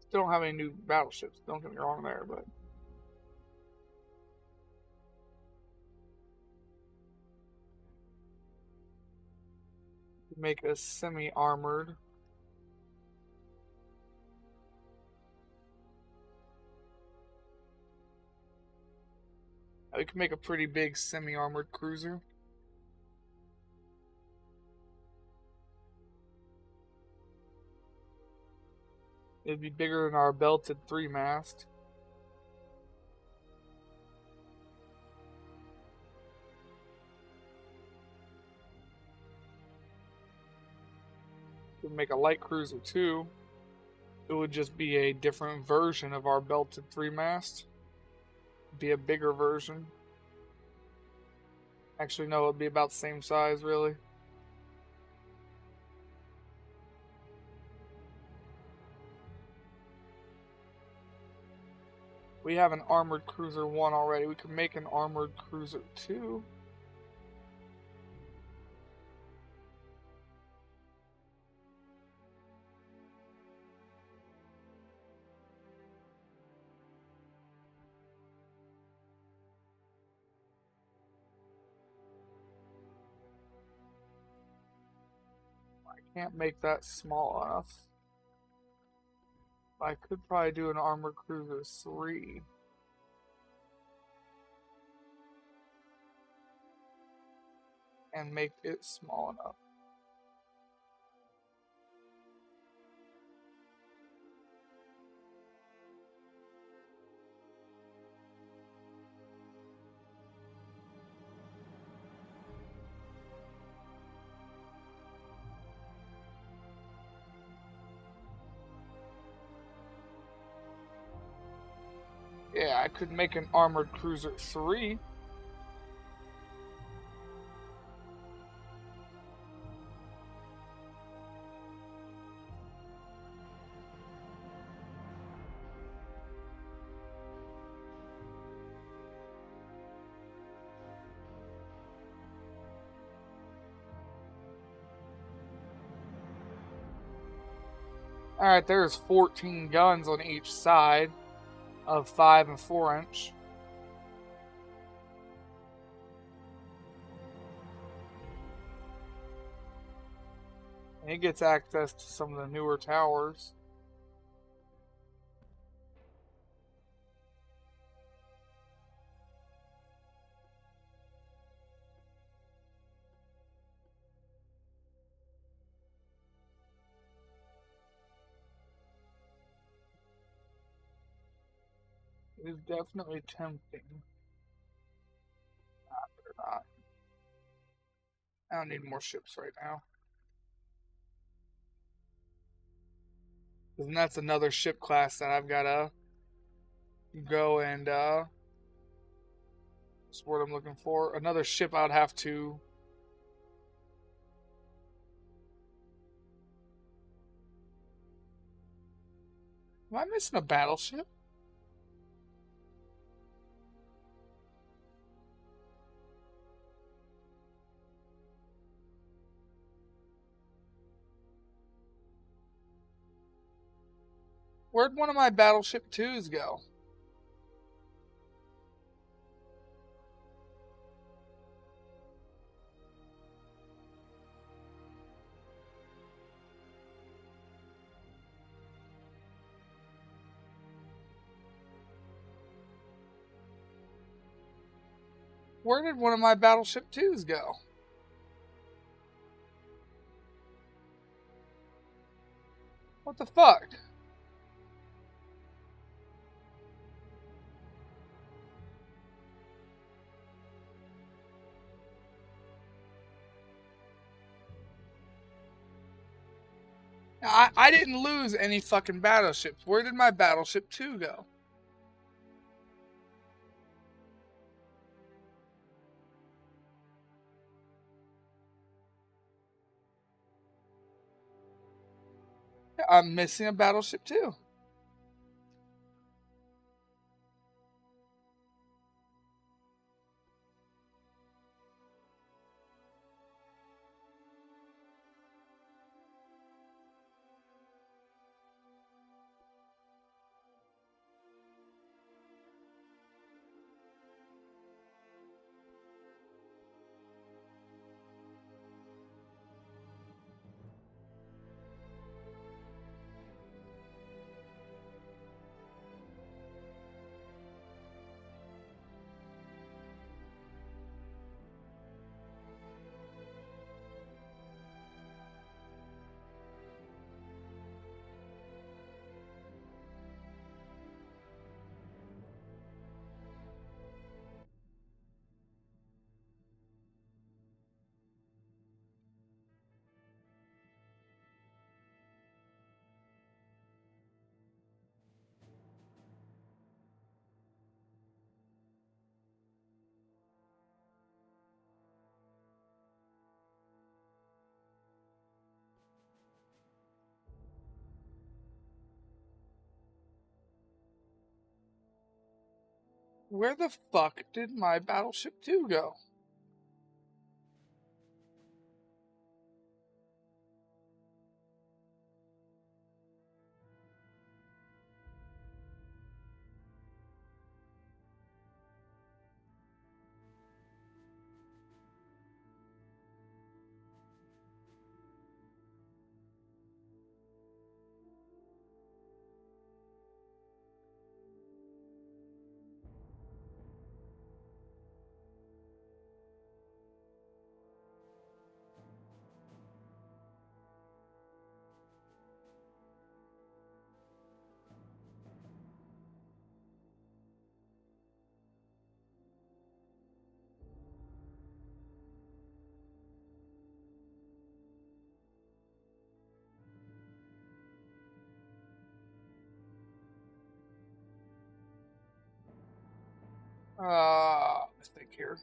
Still don't have any new battleships, don't get me wrong there, but make a semi-armored. We can make a pretty big semi-armored cruiser. It'd be bigger than our Belted 3-mast. We can make a light cruiser too. It would just be a different version of our Belted 3-mast. Be a bigger version. Actually, no, it'd be about the same size, really. We have an Armored Cruiser 1 already. We could make an Armored Cruiser 2. Can't make that small enough. I could probably do an Armored Cruiser 3. And make it small enough. Yeah, I could make an armored cruiser 3. Alright, there's 14 guns on each side of 5 and 4 inch. And it gets access to some of the newer towers. It is definitely tempting. Better not. I don't need more ships right now. And that's another ship class that I've gotta go and that's what I'm looking for. Another ship I'd have to. Am I missing a battleship? Where'd one of my battleship 2s go? Where did one of my battleship 2s go? What the fuck? I didn't lose any fucking battleships. Where did my battleship 2 go? I'm missing a battleship 2. Where the fuck did my battleship 2 go? I think here.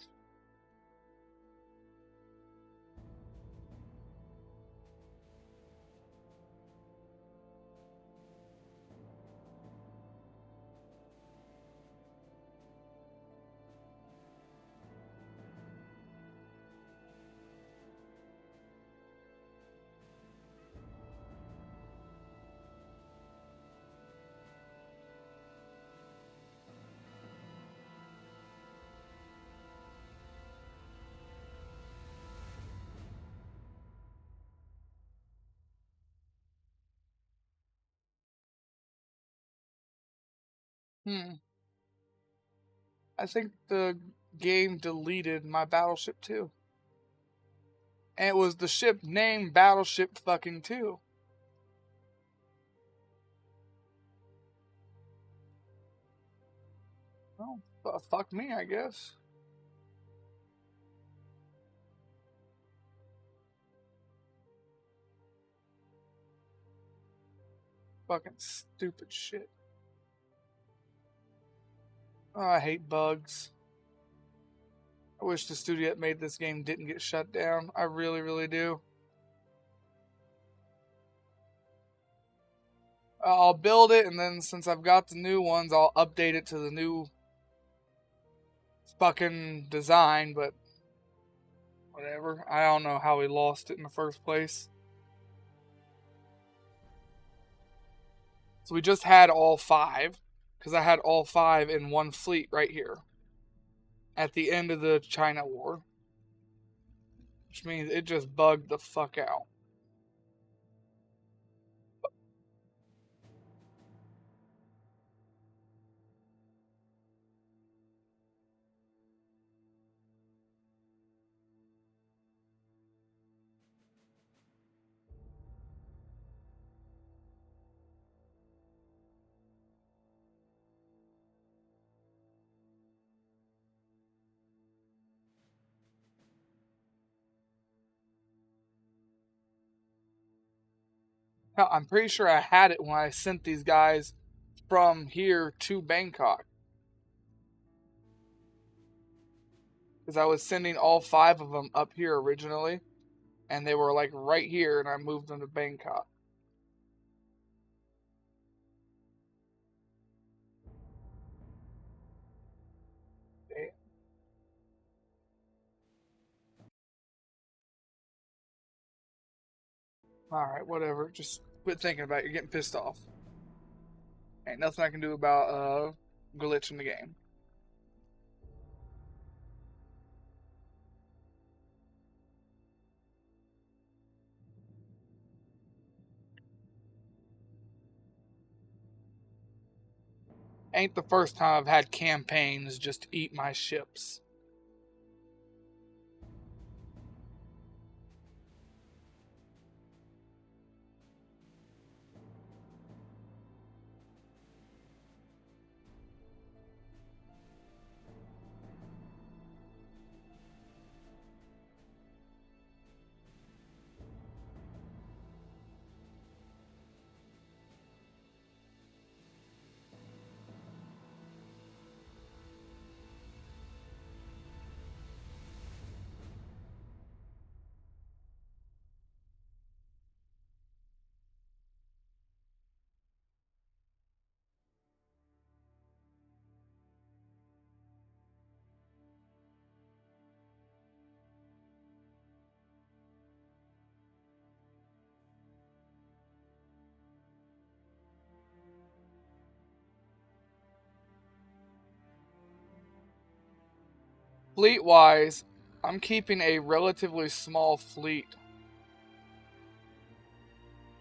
I think the game deleted my battleship too. And it was the ship named Battleship fucking 2. Well, fuck me, I guess. Fucking stupid shit. Oh, I hate bugs. I wish the studio that made this game didn't get shut down. I really, really do. I'll build it, and then since I've got the new ones, I'll update it to the new fucking design, but whatever. I don't know how we lost it in the first place. So we just had all 5, because I had all 5 in one fleet right here at the end of the China War, which means it just bugged the fuck out. Hell, I'm pretty sure I had it when I sent these guys from here to Bangkok. Because I was sending all 5 of them up here originally, and they were like right here, and I moved them to Bangkok. Damn. Alright, whatever. Just quit thinking about it. You're getting pissed off. Ain't nothing I can do about glitch in the game. Ain't the first time I've had campaigns just eat my ships. Fleet-wise, I'm keeping a relatively small fleet.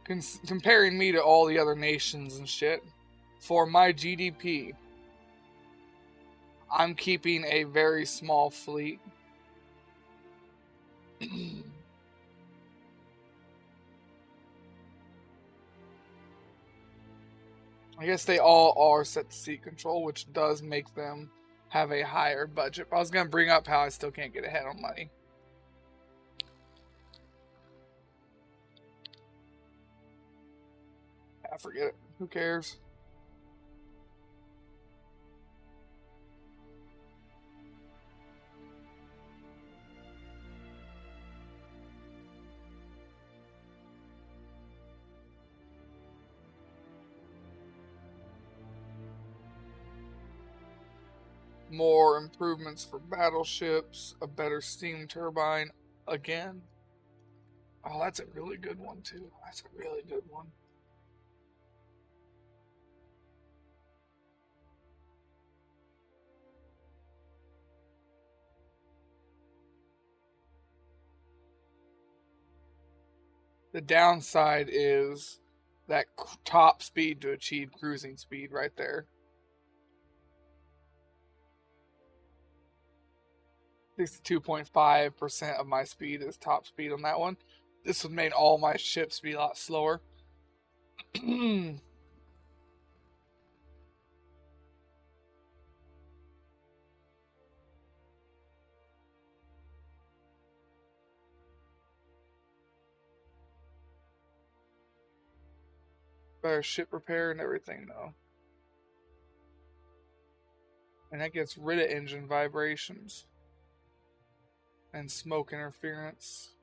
Comparing me to all the other nations and shit. For my GDP, I'm keeping a very small fleet. I guess they all are set to seat control, which does make them have a higher budget. I was going to bring up how I still can't get ahead on money. I forget it. Who cares? More improvements for battleships, a better steam turbine again. Oh, that's a really good one too. That's a really good one. The downside is that top speed to achieve cruising speed right there. 62.5% of my speed is top speed on that one. This would make all my ships be a lot slower. Better ship repair and everything though. And that gets rid of engine vibrations and smoke interference.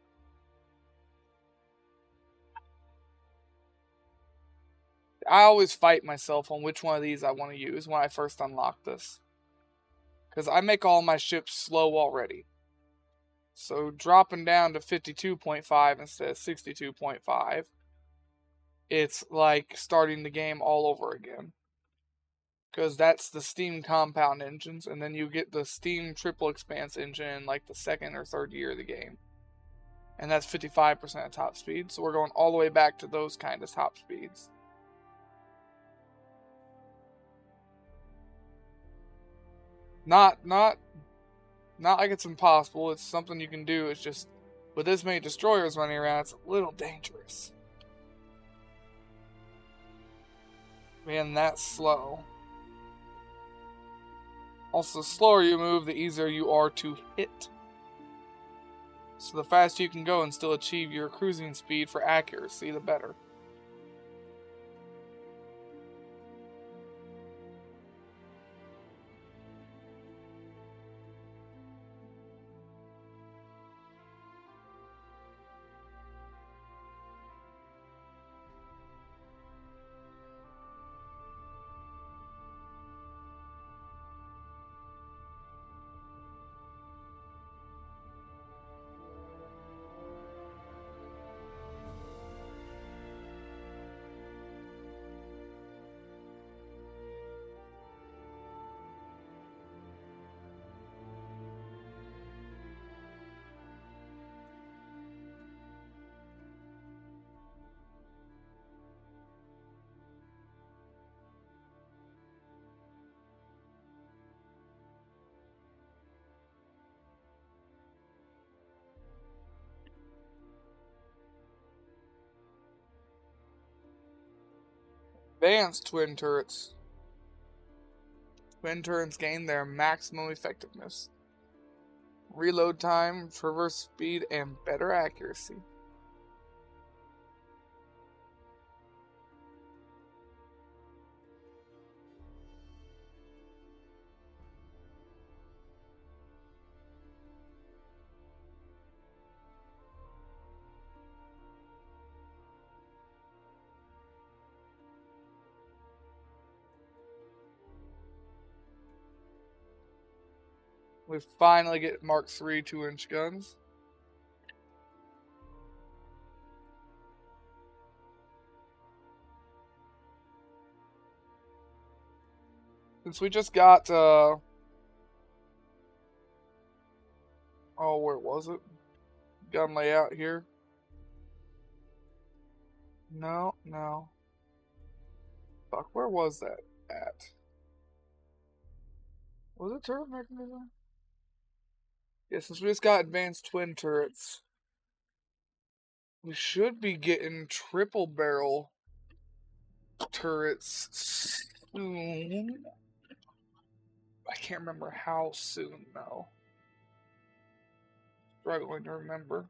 I always fight myself on which one of these I want to use when I first unlock this. Because I make all my ships slow already. So dropping down to 52.5 instead of 62.5, it's like starting the game all over again. Because that's the steam compound engines, and then you get the steam triple expanse engine in like the second or third year of the game. And that's 55% of top speed, so we're going all the way back to those kind of top speeds. Not like it's impossible, it's something you can do, it's just with this many destroyers running around, it's a little dangerous. Being that slow. Also, the slower you move, the easier you are to hit. So the faster you can go and still achieve your cruising speed for accuracy, the better. Advanced twin turrets. Twin turrets gain their maximum effectiveness, reload time, traverse speed, and better accuracy. We finally get Mark III 2-inch guns. Since we just got, oh, where was it? Gun layout here. No. Fuck, where was that at? Was it turret mechanism? Yeah, since we just got advanced twin turrets, we should be getting triple barrel turrets soon. I can't remember how soon though. Struggling to remember.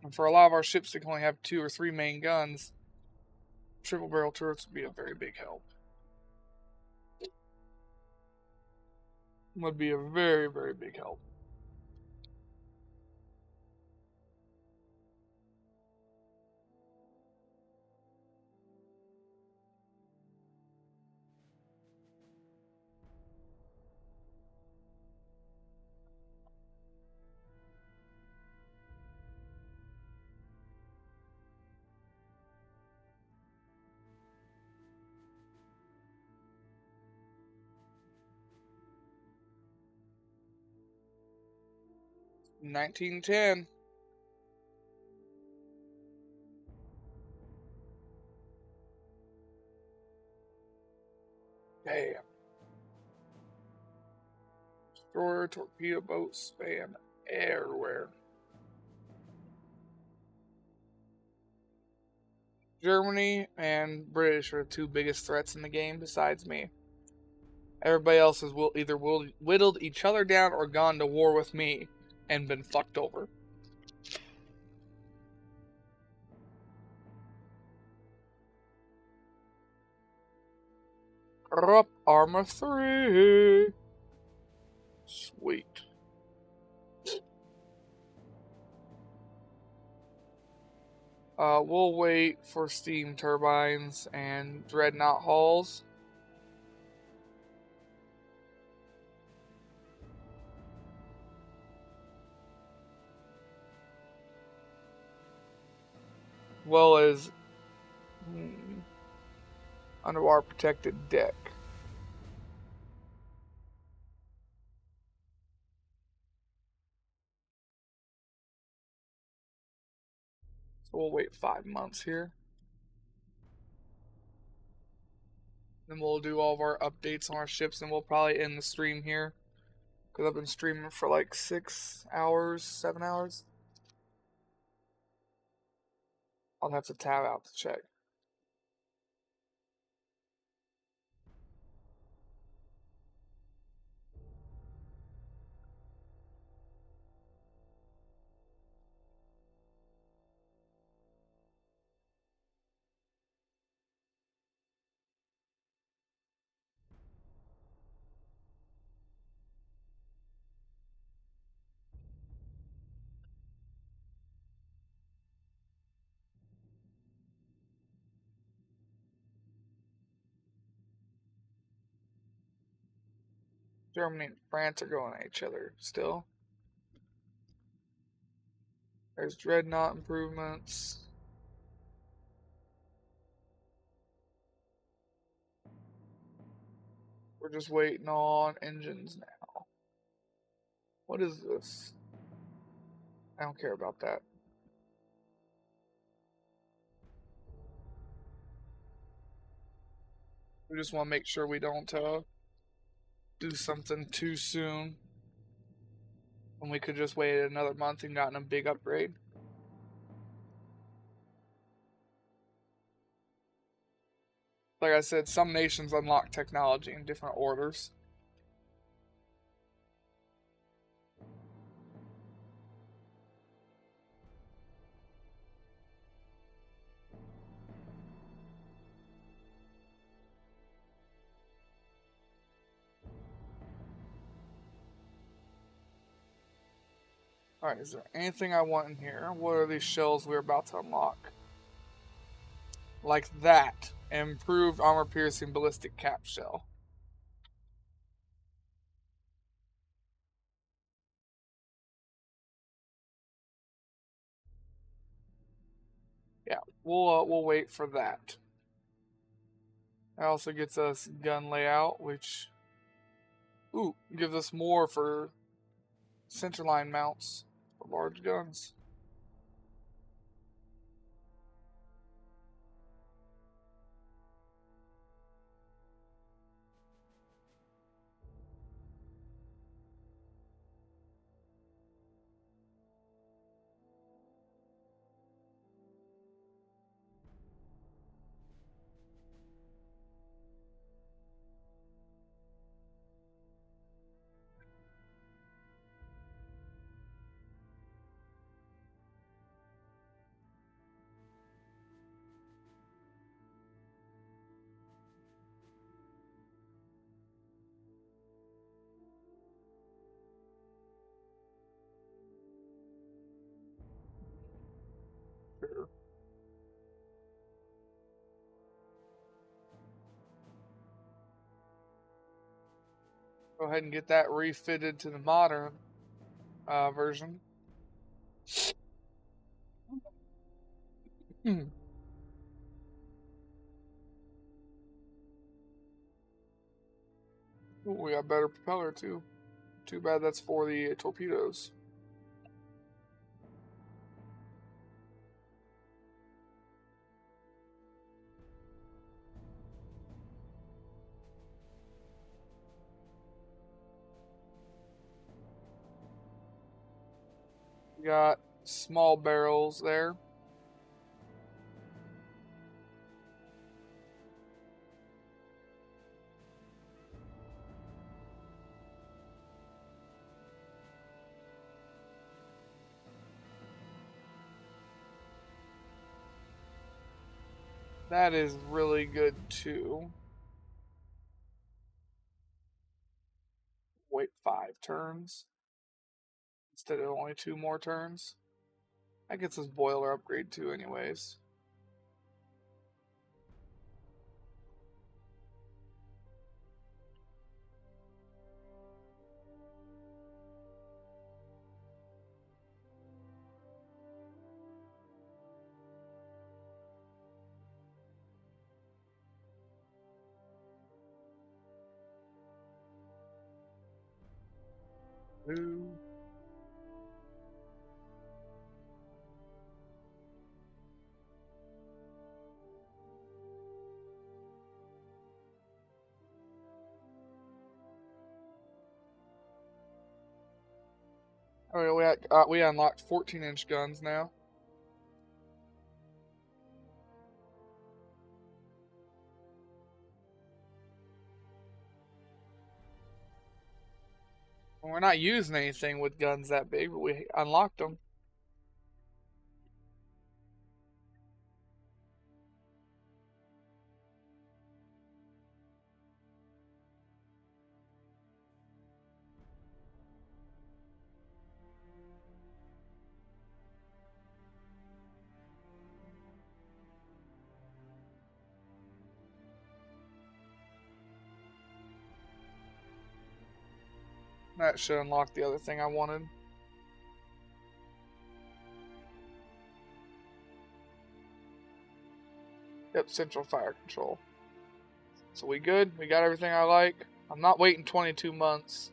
And for a lot of our ships that can only have 2 or 3 main guns, triple barrel turrets would be a very big help. Would be a very, very big help. 1910. Damn. Destroyer, torpedo boats spam everywhere. Germany and British are the two biggest threats in the game besides me. Everybody else has either whittled each other down or gone to war with me and been fucked over. Corrupt Armor 3. Sweet. We'll wait for steam turbines and dreadnought hulls. Well as underwater protected deck. So we'll wait 5 months here. Then we'll do all of our updates on our ships, and we'll probably end the stream here. Because I've been streaming for like 6 hours, 7 hours. I'll have to tab out to check. Germany and France are going at each other still. There's dreadnought improvements. We're just waiting on engines now. What is this? I don't care about that. We just want to make sure we don't do something too soon. When we could just wait another month and gotten a big upgrade. Like I said, some nations unlock technology in different orders. Alright, is there anything I want in here? What are these shells we're about to unlock? Like that. Improved armor piercing ballistic cap shell. Yeah, we'll wait for that. That also gets us gun layout, which gives us more for centerline mounts for large guns. Sure. Go ahead and get that refitted to the modern version. Ooh, we got better propeller too. Too bad that's for the torpedoes. got small barrels there. That is really good too. Wait 5 turns instead of only 2 more turns. That gets us boiler upgrade too anyways. Ooh. Oh, we unlocked 14-inch guns now. We're not using anything with guns that big, but we unlocked them. That should unlock the other thing I wanted. Yep, central fire control. So we good? We got everything I like? I'm not waiting 22 months.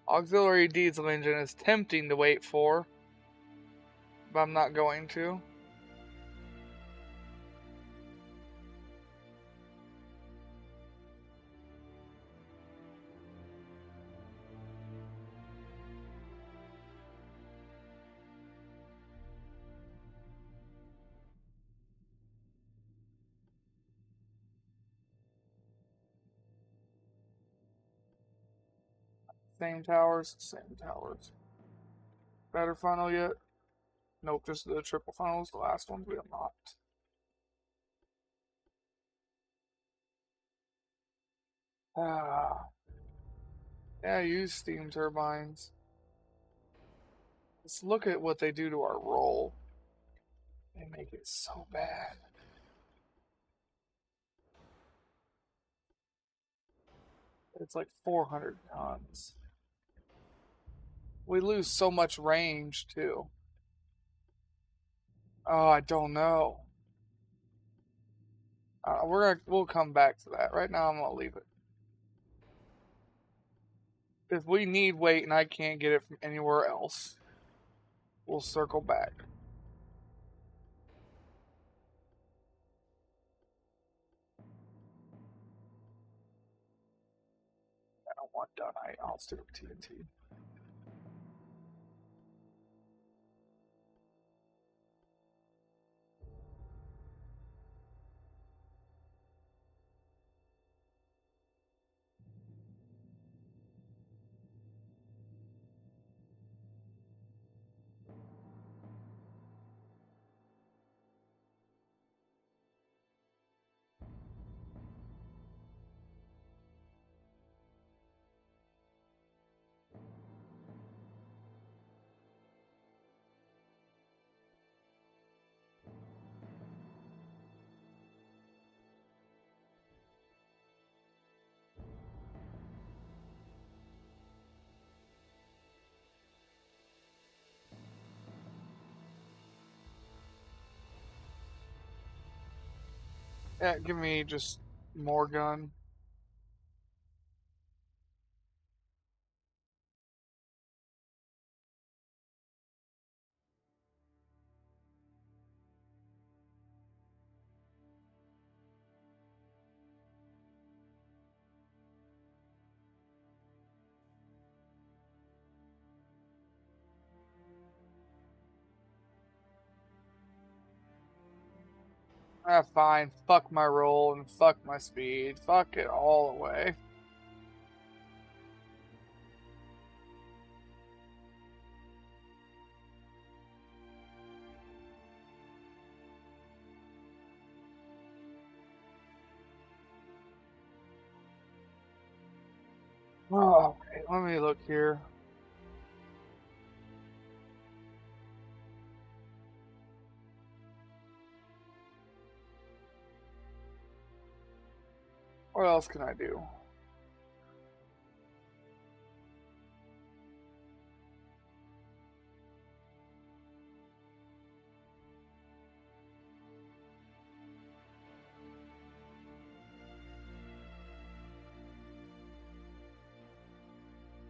Auxiliary diesel engine is tempting to wait for, but I'm not going to. Same towers, same towers. Better funnel yet? Nope, just the triple funnels, the last ones we unlocked. Ah. Yeah, use steam turbines. Let's look at what they do to our roll. They make it so bad. It's like 400 tons. We lose so much range too. Oh, I don't know. We'll come back to that. Right now, I'm gonna leave it. If we need weight and I can't get it from anywhere else, we'll circle back. I don't want Dunite. I'll stick with TNT. Yeah, give me just more gun. Ah, fine. Fuck my roll and fuck my speed. Fuck it all away. Oh, okay, let me look here. What else can I do?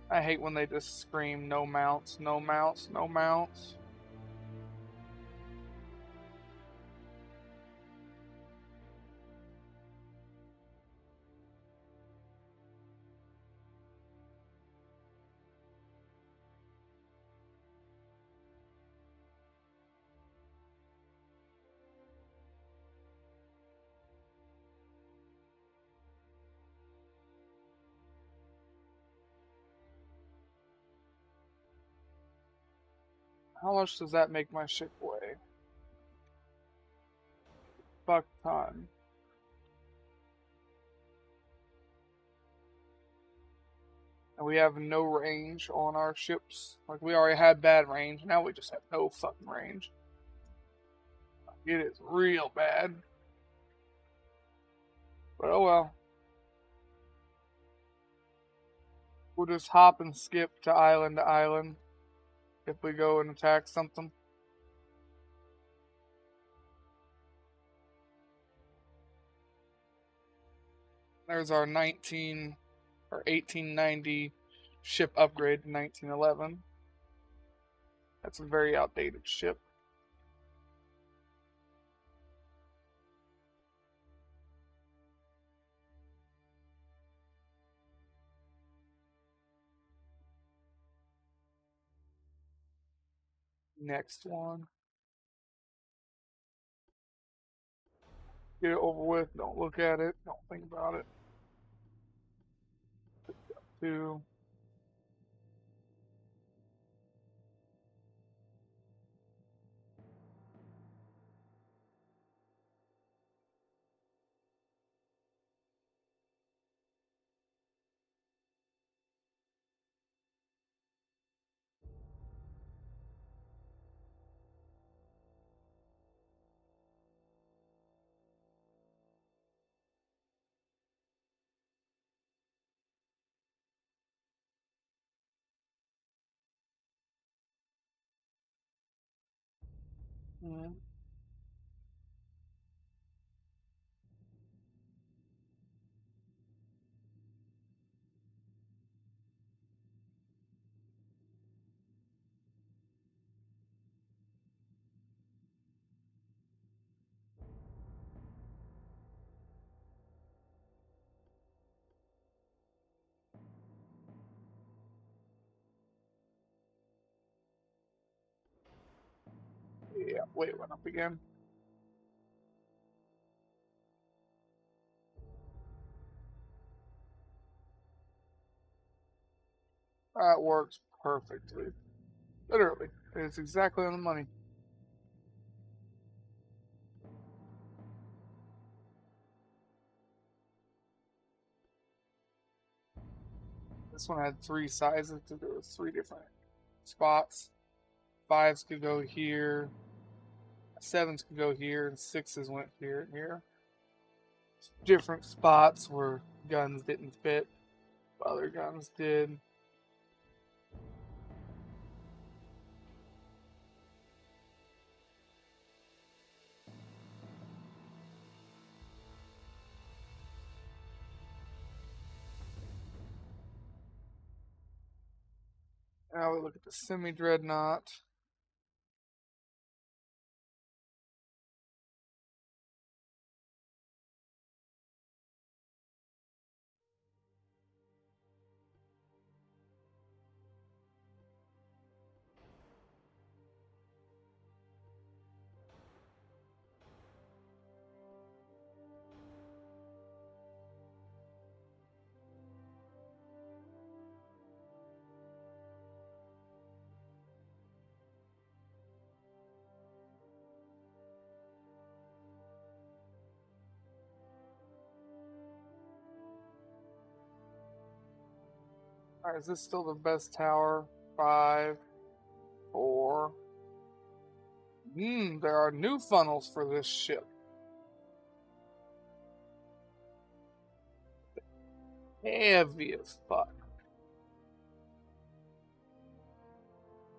I hate when they just scream no mounts, no mounts, no mounts. How much does that make my ship weigh? Fuck ton. And we have no range on our ships. Like, we already had bad range, now we just have no fucking range. It is real bad. But oh well. We'll just hop and skip to island if we go and attack something. There's our 1890 ship upgrade to 1911. That's a very outdated ship. Next one. Get it over with. Don't look at it. Don't think about it. 2. Mm. Yeah, wait, went up again. That works perfectly. Literally. It's exactly on the money. This one had 3 sizes. There was 3 different spots. 5s could go here. 7s could go here. And 6s went here and here. Different spots where guns didn't fit. Other guns did. Now we look at the semi-dreadnought. Alright, is this still the best tower? 5, 4. There are new funnels for this ship. Heavy as fuck.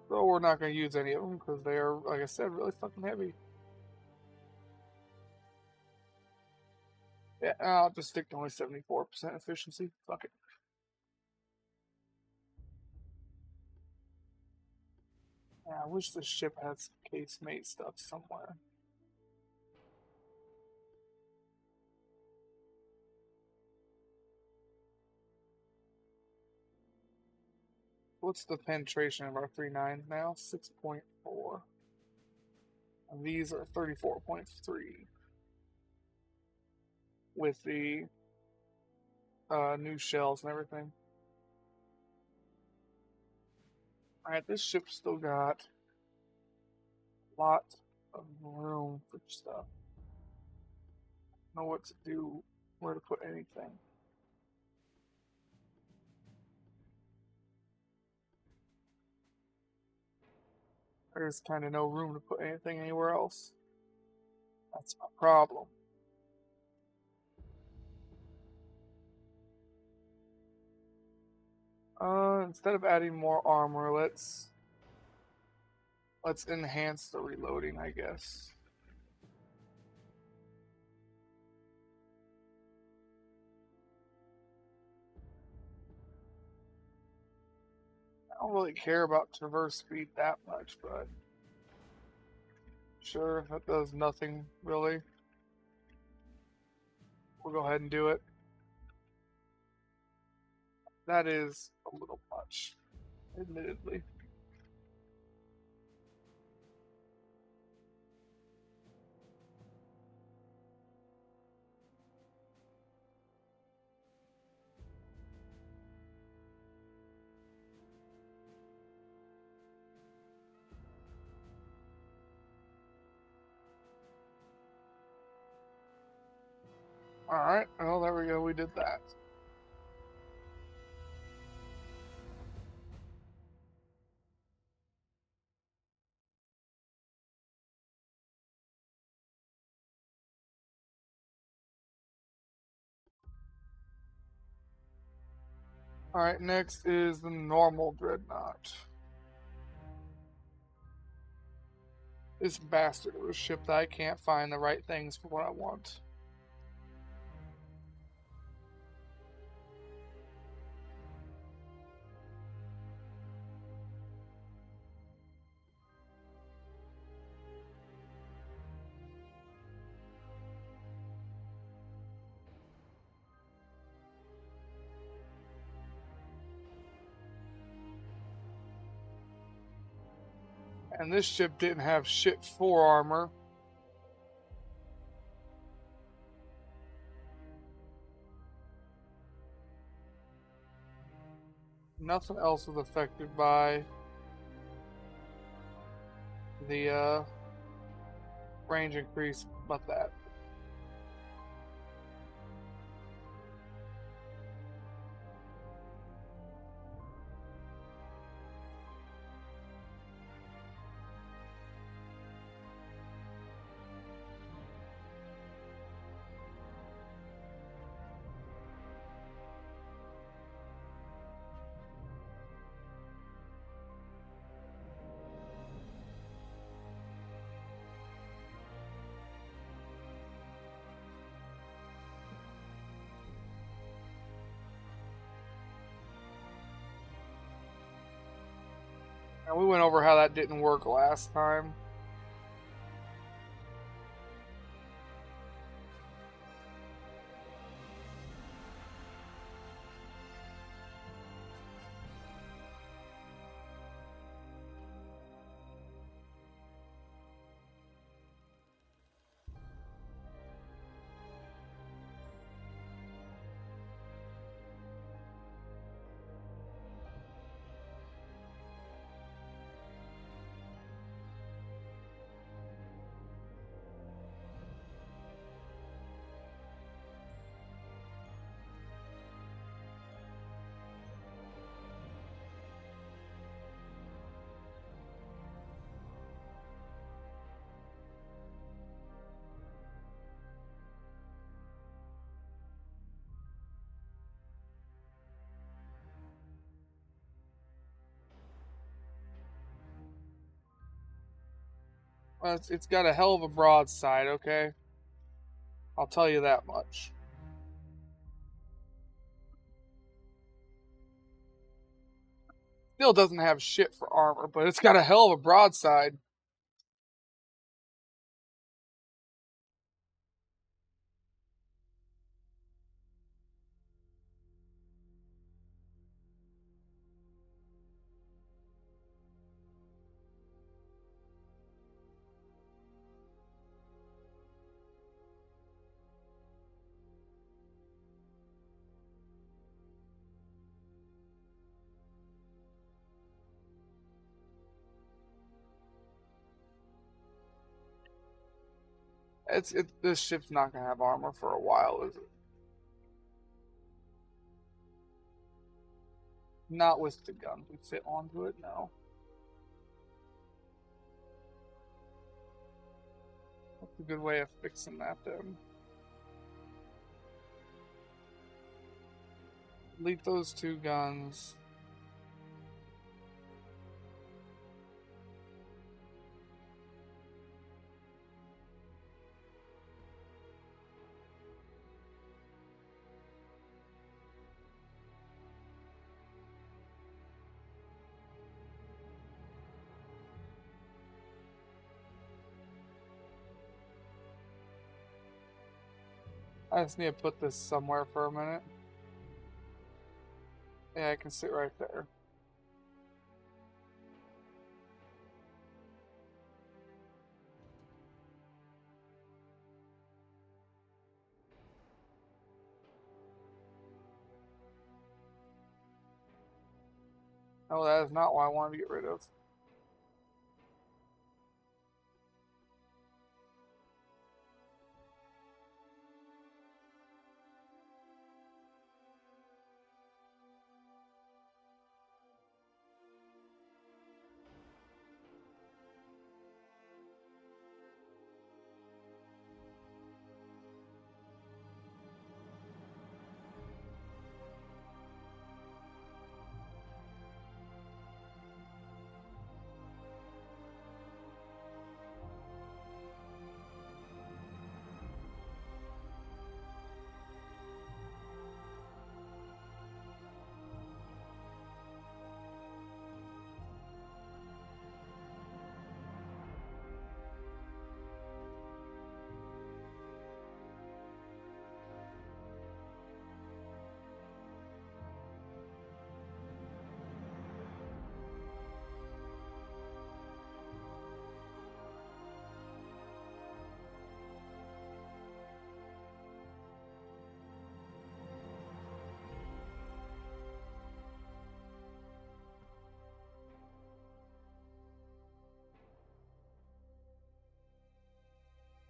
Though we're not going to use any of them because they are, like I said, really fucking heavy. Yeah, I'll just stick to only 74% efficiency. Fuck it. Yeah, I wish this ship had some casemate stuff somewhere. What's the penetration of our 3.9 now? 6.4. And these are 34.3. With the new shells and everything. Alright, this ship's still got a lot of room for stuff. Know what to do, where to put anything. There's kind of no room to put anything anywhere else. That's my problem. Instead of adding more armor, let's enhance the reloading, I guess. I don't really care about traverse speed that much, but sure, that does nothing really. We'll go ahead and do it. That is a little much, admittedly. Alright, well, there we go, we did that. Alright, next is the normal Dreadnought. This bastard of a ship that I can't find the right things for what I want. And this ship didn't have shit for armor. Nothing else was affected by the range increase but that. And we went over how that didn't work last time. It's got a hell of a broadside, okay? I'll tell you that much. Still doesn't have shit for armor, but it's got a hell of a broadside. This ship's not gonna have armor for a while, is it? Not with the gun we fit onto it, no. That's a good way of fixing that then. Leave those two guns. I just need to put this somewhere for a minute. Yeah, I can sit right there. No, that is not what I want to get rid of.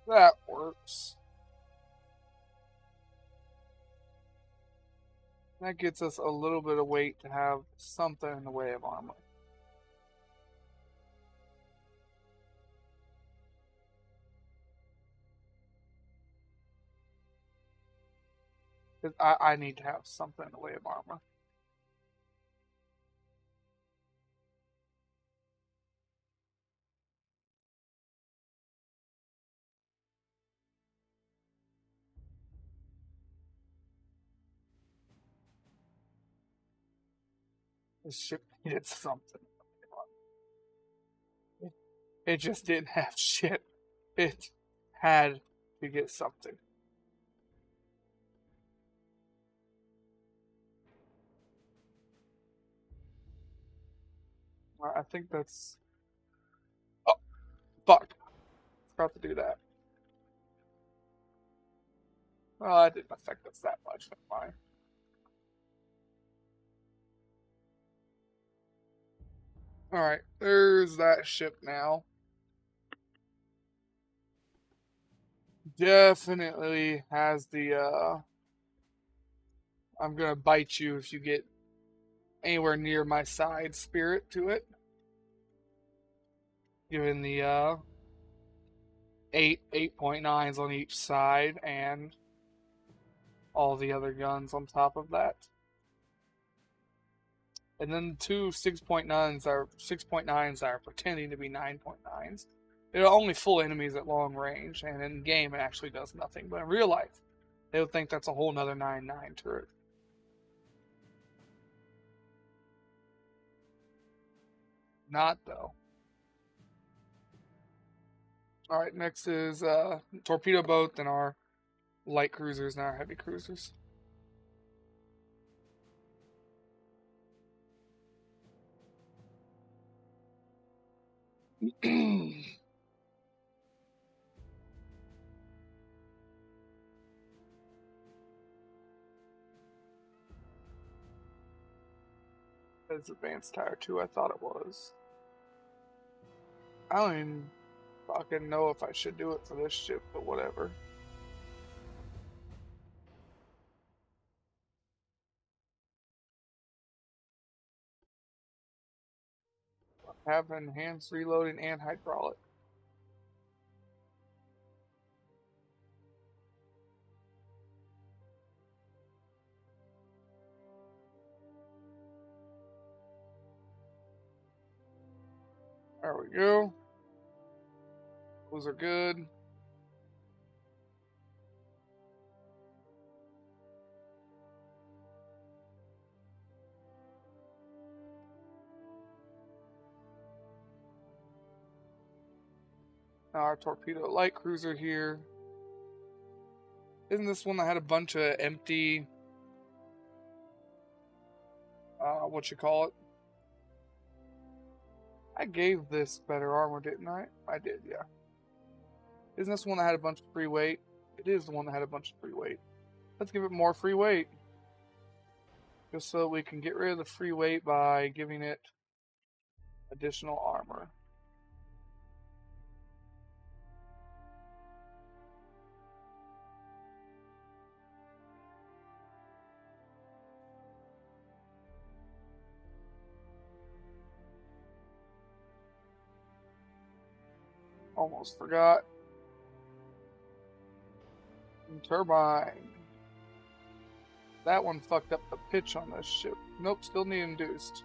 That works. That gets us a little bit of weight to have something in the way of armor. Because I need to have something in the way of armor. This ship needed something. It just didn't have shit. It had to get something. I think that's... Oh, fuck. Forgot to do that. Well, that didn't affect us that much. That's fine. Alright, there's that ship now. Definitely has the, I'm gonna bite you if you get anywhere near my side spirit to it. Given the, 8.9s on each side and all the other guns on top of that. And then two 6.9s are pretending to be 9.9s. It'll only fool enemies at long range, and in game it actually does nothing. But in real life, they would think that's a whole nother 9/9 turret. Not though. All right, next is torpedo boat, then our light cruisers, and our heavy cruisers. It's advanced tire 2, I thought it was. I don't even fucking know if I should do it for this ship, but whatever. Have enhanced reloading and hydraulic. There we go. Those are good. Now our torpedo light cruiser here. Isn't this one that had a bunch of empty, what you call it? I gave this better armor, didn't I? I did, yeah. Isn't this one that had a bunch of free weight? It is the one that had a bunch of free weight. Let's give it more free weight. Just so we can get rid of the free weight by giving it additional armor. Almost forgot. Turbine. That one fucked up the pitch on this ship. Nope, still need induced.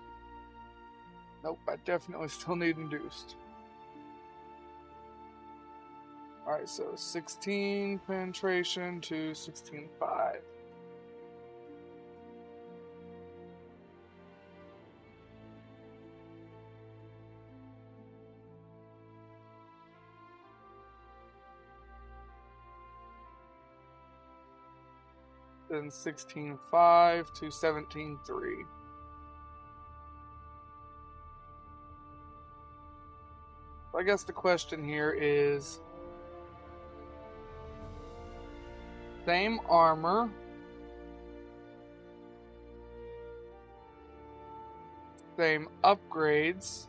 Nope, I definitely still need induced. Alright, so 16 penetration to 16.5. Then 16.5 to 17.3. I guess the question here is same armor, same upgrades.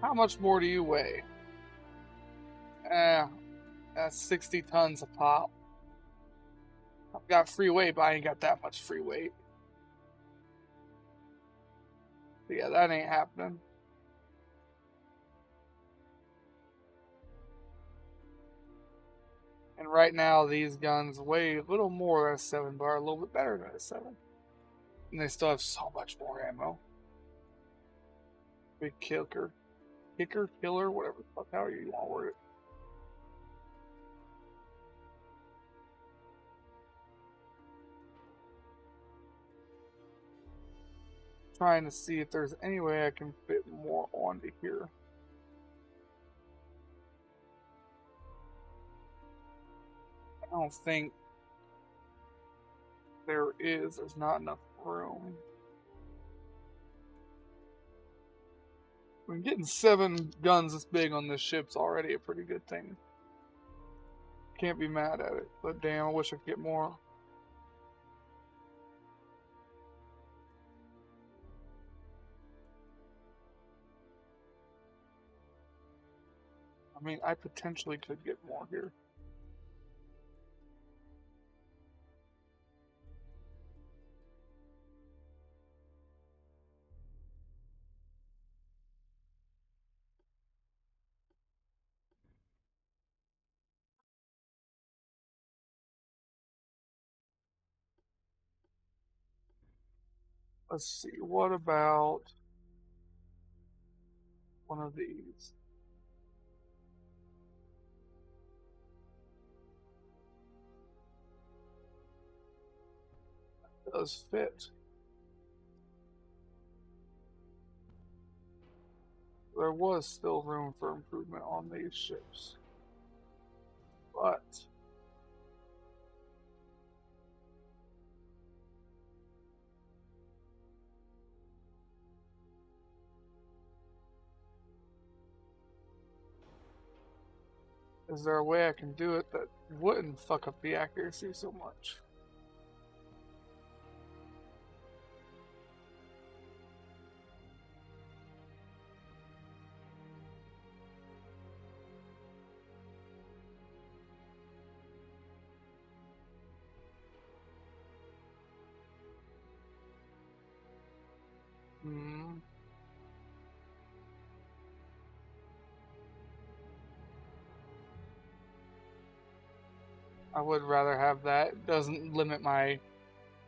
How much more do you weigh? That's 60 tons a pop. I've got free weight, but I ain't got that much free weight. So yeah, that ain't happening. And right now, these guns weigh a little more than a 7 bar, a little bit better than a 7. And they still have so much more ammo. Big killer, whatever the fuck, however you want to word it. Trying to see if there's any way I can fit more onto here. I don't think there is. There's not enough room. I mean, getting 7 guns this big on this ship's already a pretty good thing. Can't be mad at it. But damn, I wish I could get more. I mean, I potentially could get more here. Let's see, what about one of these? does fit. There was still room for improvement on these ships. But is there a way I can do it that wouldn't fuck up the accuracy so much? Hmm. I would rather have that. It doesn't limit my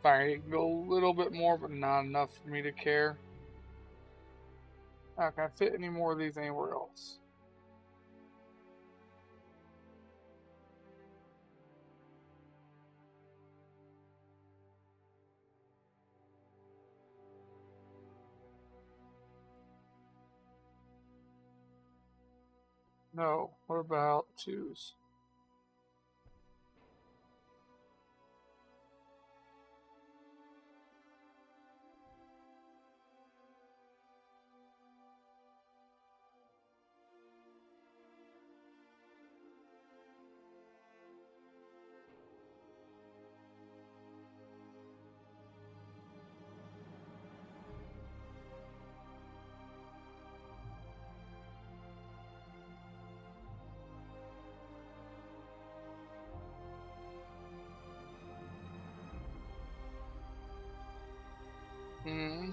firing. Go a little bit more, but not enough for me to care. How can I fit any more of these anywhere else? No. What about twos? Hmm.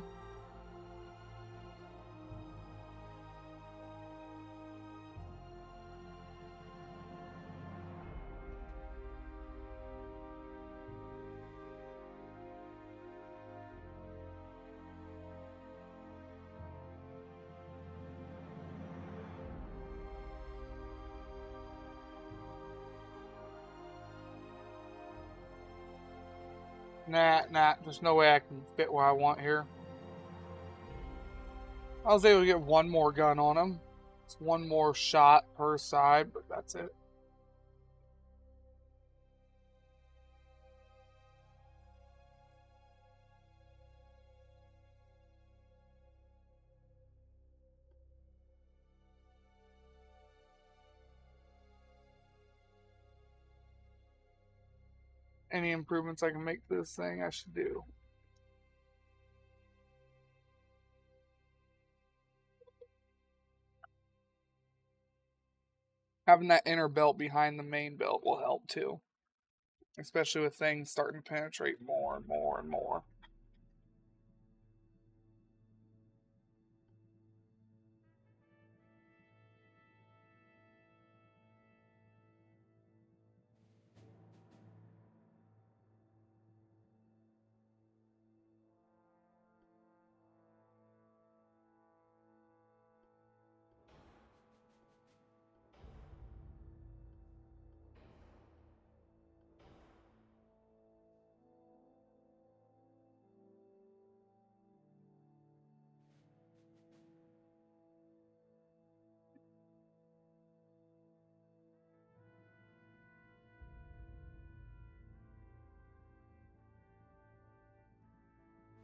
Nah. There's no way I can fit what I want here. I was able to get one more gun on him. It's one more shot per side, but that's it. Any improvements I can make to this thing, I should do. Having that inner belt behind the main belt will help too. Especially with things starting to penetrate more and more and more.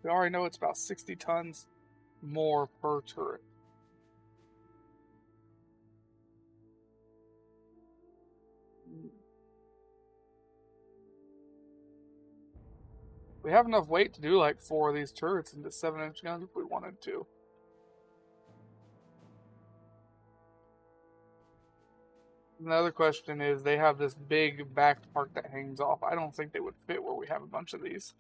We already know it's about 60 tons more per turret. We have enough weight to do like 4 of these turrets into 7-inch guns if we wanted to. Another question is they have this big back part that hangs off. I don't think they would fit where we have a bunch of these.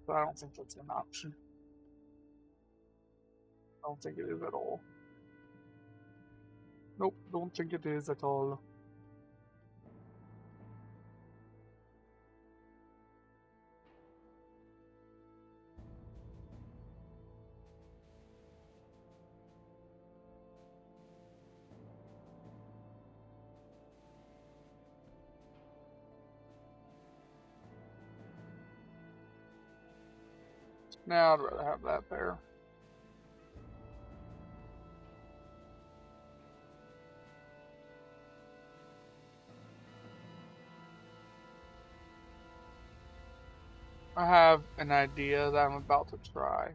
So I don't think that's an option. I don't think it is at all. Nope, don't think it is at all. Now I'd rather have that there. I have an idea that I'm about to try.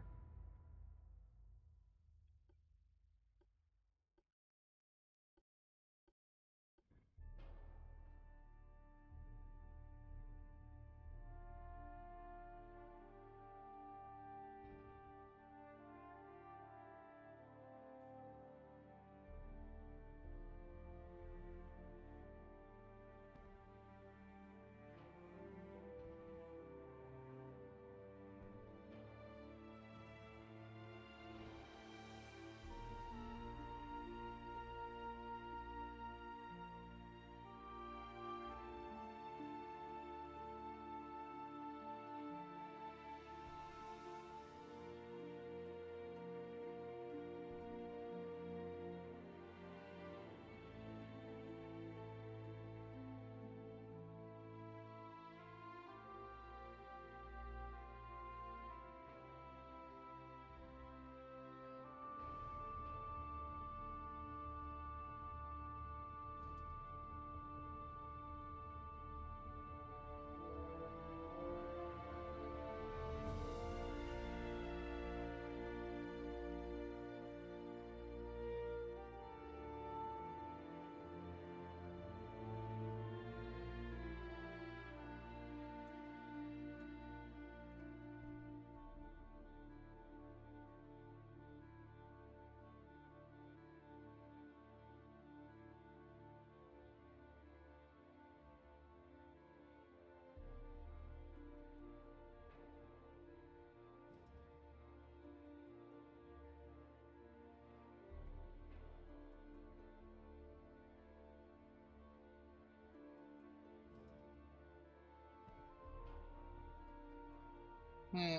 Hmm.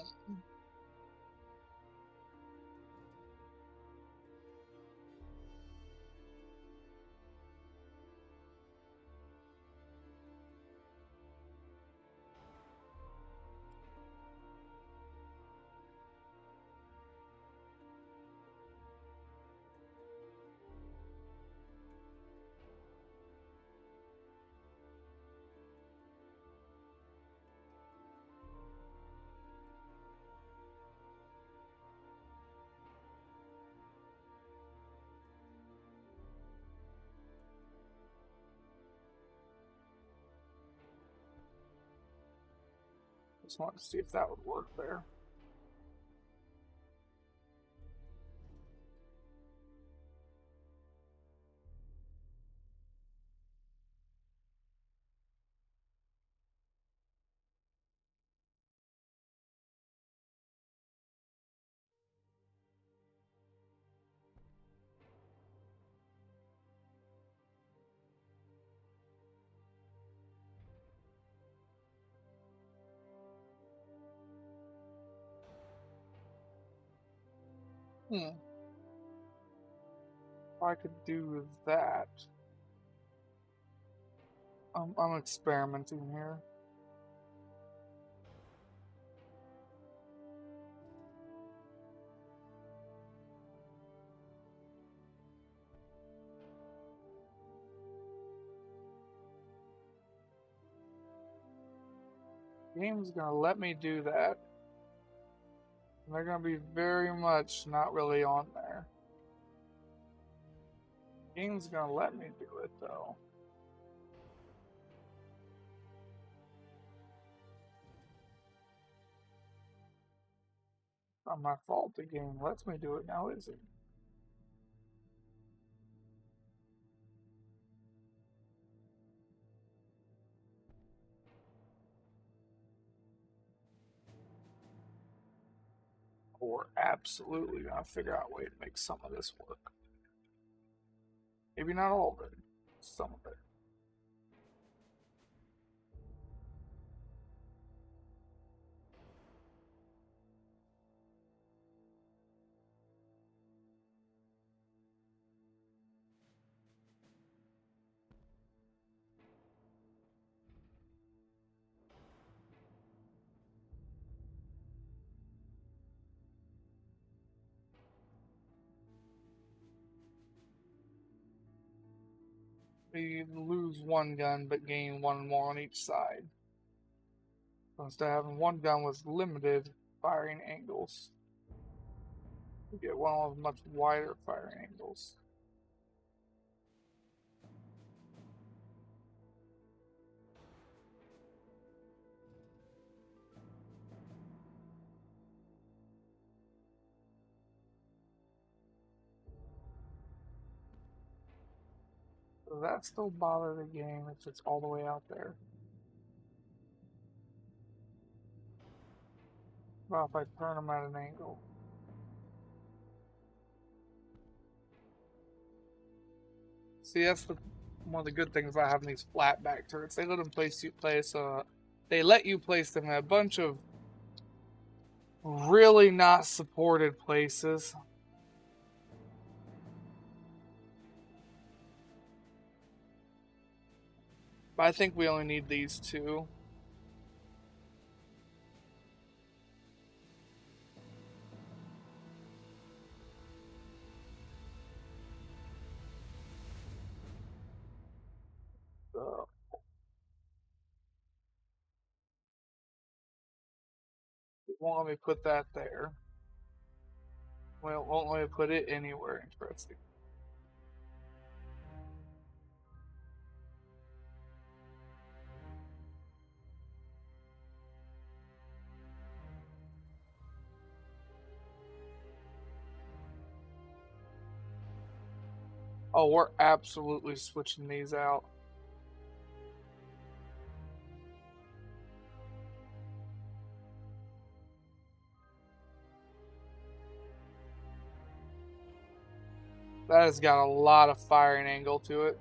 Just wanted to see if that would work there. Hmm. If I could do that. I'm experimenting here. Game's gonna let me do that. And they're gonna be very much not really on there. Game's gonna let me do it though. Not my fault the game lets me do it now, is it? Or absolutely gonna figure out a way to make some of this work. Maybe not all of it, some of it. We lose one gun but gain one more on each side. So instead of having one gun with limited firing angles, we get one with much wider firing angles. Does that still bother the game if it's all the way out there? Well, if I turn them at an angle. See, that's one of the good things about having these flat back turrets. They let them they let you place them in a bunch of really not supported places. But I think we only need these two. It won't let me put that there. Well, it won't let me put it anywhere. Interesting. Oh, we're absolutely switching these out. That has got a lot of firing angle to it.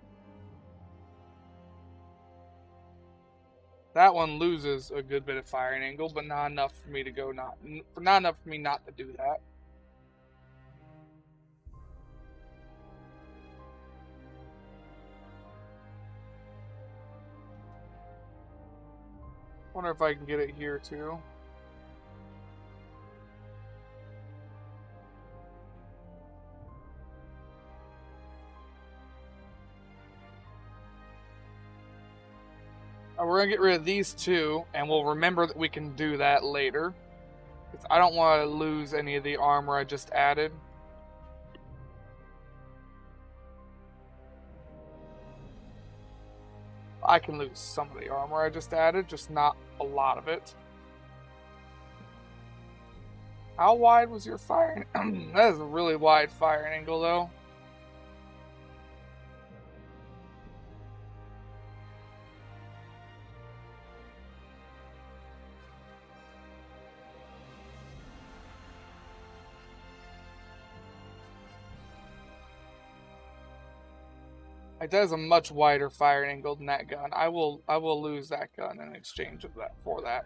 That one loses a good bit of firing angle, but not enough for me to go not enough for me not to do that. Wonder if I can get it here too. We're gonna get rid of these two, and we'll remember that we can do that later. I don't want to lose any of the armor I just added. I can lose some of the armor I just added, just not a lot of it. How wide was your firing? That is a really wide firing angle, though. It does a much wider firing angle than that gun. I will lose that gun in exchange of that for that.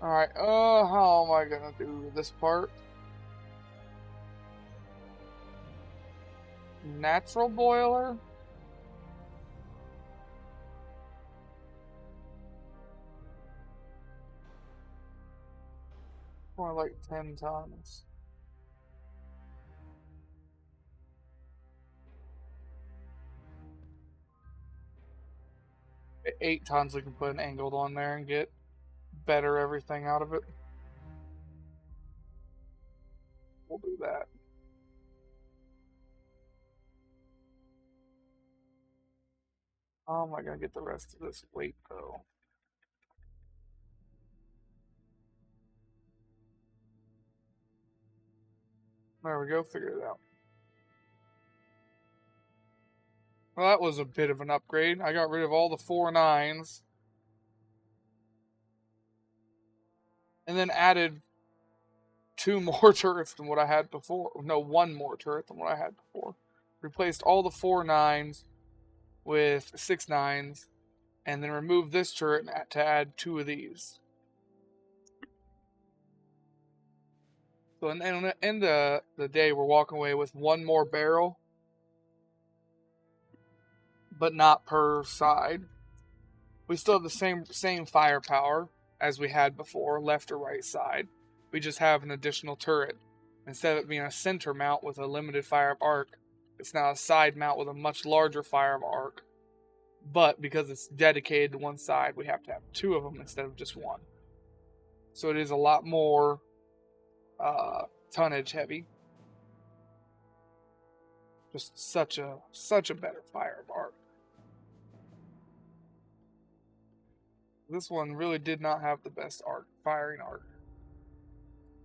Alright, how am I gonna do this part? Natural boiler? More like 10 tons. 8 tons we can put an angled on there and get better everything out of it. We'll do that. How am I gonna get the rest of this weight though? There we go, figure it out. Well, that was a bit of an upgrade. I got rid of all the 4.9s. And then added 2 more turrets than what I had before. No, 1 more turret than what I had before. Replaced all the 4.9s with 6.9s. And then removed this turret to add 2 of these. So in the day, we're walking away with 1 more barrel. but not per side. We still have the same firepower as we had before, left or right side. We just have an additional turret. Instead of it being a center mount with a limited fire of arc, it's now a side mount with a much larger fire of arc. But because it's dedicated to one side, we have to have two of them instead of just one. So it is a lot more tonnage heavy. Just such a better fire of arc. This one really did not have the best arc, firing arc.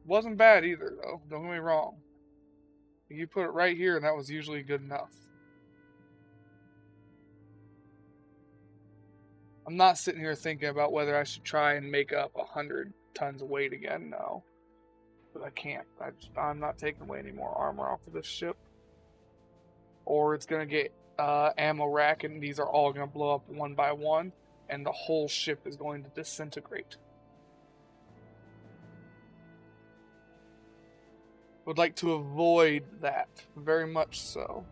Wasn't bad either, though. Don't get me wrong. You put it right here, and that was usually good enough. I'm not sitting here thinking about whether I should try and make up 100 tons of weight again. No, but I can't. I'm not taking away any more armor off of this ship, or it's gonna get ammo rack, and these are all gonna blow up one by one, and the whole ship is going to disintegrate. Would like to avoid that, very much so.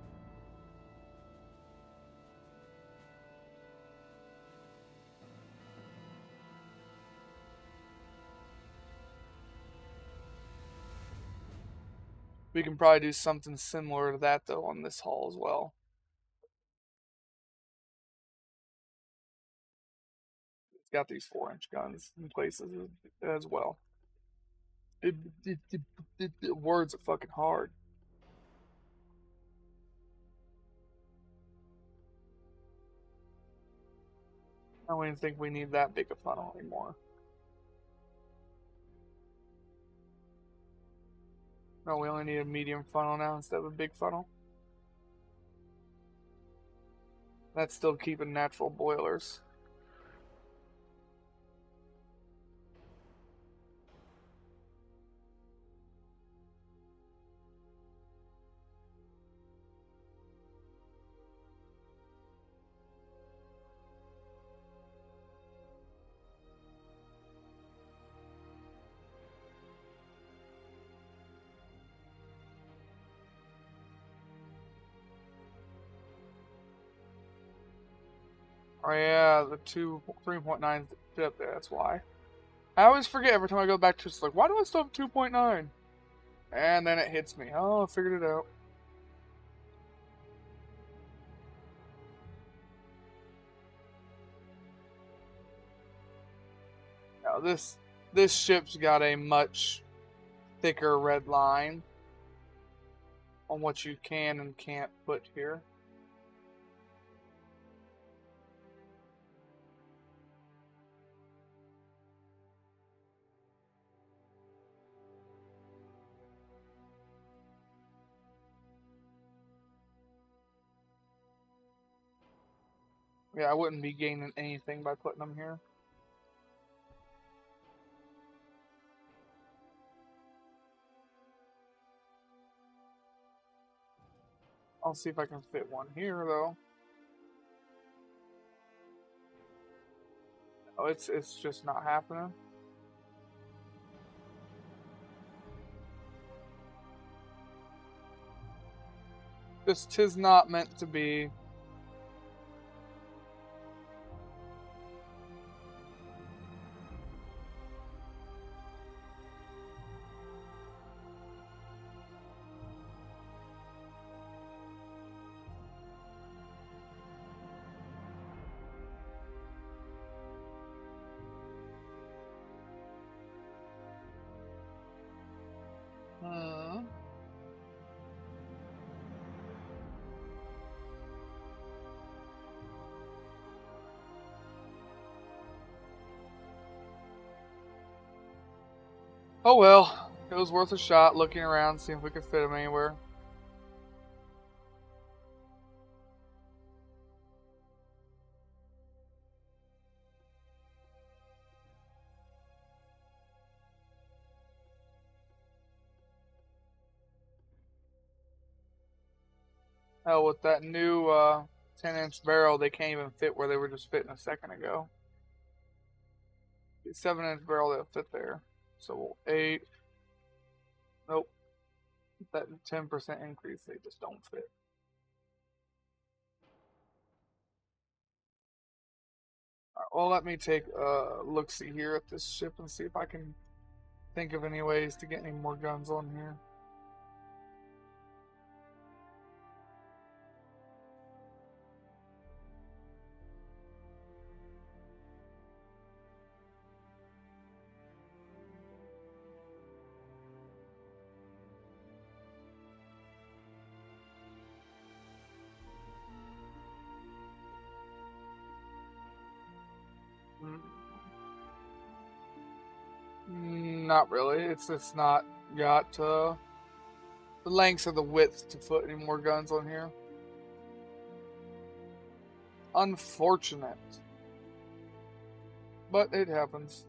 We can probably do something similar to that, though, on this hull as well. It's got these 4-inch guns in places as well. Words are fucking hard. I don't even think we need that big a funnel anymore. No, we only need a medium funnel now instead of a big funnel. That's still keeping natural boilers. Oh yeah, the 3.9 up there, that's why. I always forget every time I go back to it, it's like, why do I still have 2.9? And then it hits me. Oh, I figured it out. Now this ship's got a much thicker red line on what you can and can't put here. Yeah, I wouldn't be gaining anything by putting them here. I'll see if I can fit one here, though. Oh, it's just not happening. This 'tis not meant to be. Hmm. Oh well, it was worth a shot looking around, seeing if we could fit them anywhere. Hell, with that new 10-inch barrel, they can't even fit where they were just fitting a second ago. The 7-inch barrel, they'll fit there. So 8. Nope. That 10% increase, they just don't fit. Well, let me take a look-see here at this ship and see if I can think of any ways to get any more guns on here. Not really. It's not got the length or the width to put any more guns on here. Unfortunate. But it happens.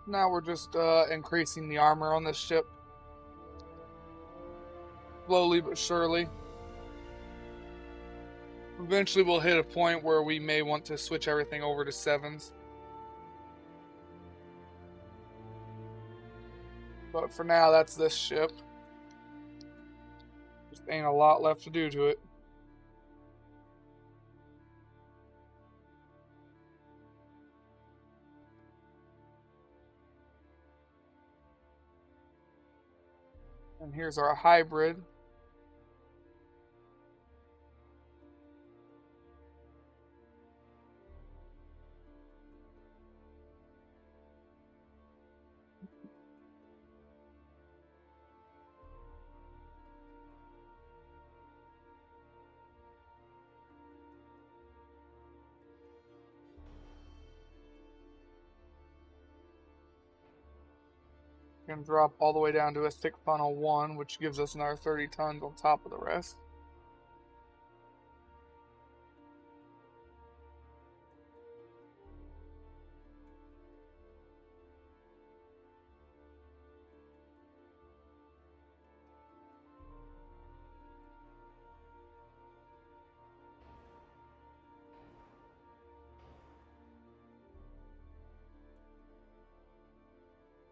Now we're just increasing the armor on this ship. Slowly but surely. Eventually we'll hit a point where we may want to switch everything over to 7s. But for now, that's this ship. Just ain't a lot left to do to it. And here's our hybrid. Can drop all the way down to a thick funnel 1, which gives us another 30 tons on top of the rest.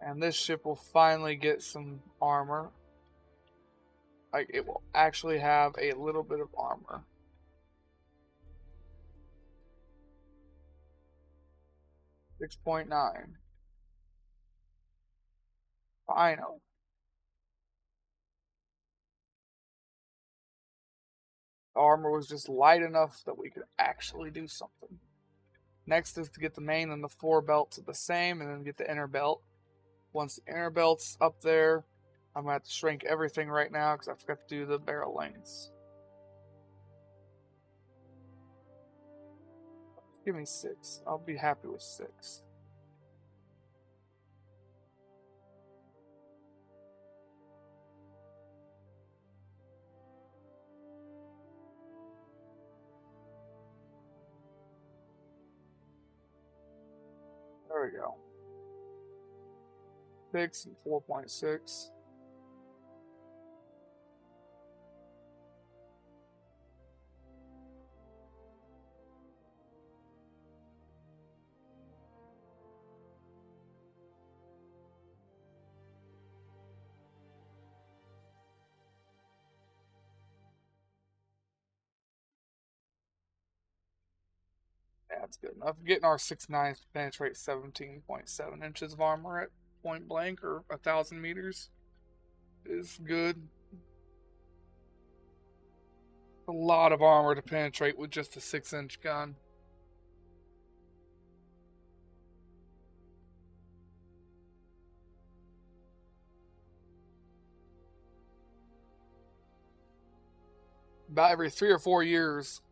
And this ship will finally get some armor. Like, it will actually have a little bit of armor. 6.9. Final. The armor was just light enough that we could actually do something. Next is to get the main and the fore belts the same, and then get the inner belt. Once the inner belt's up there, I'm going to have to shrink everything right now because I forgot to do the barrel lengths. Give me 6. I'll be happy with 6. There we go. 6 and 4.6. That's good enough. Getting our 6.9 to penetrate 17.7 inches of armor at point blank or 1,000 meters is good. A lot of armor to penetrate with just a 6-inch gun. About every 3 or 4 years,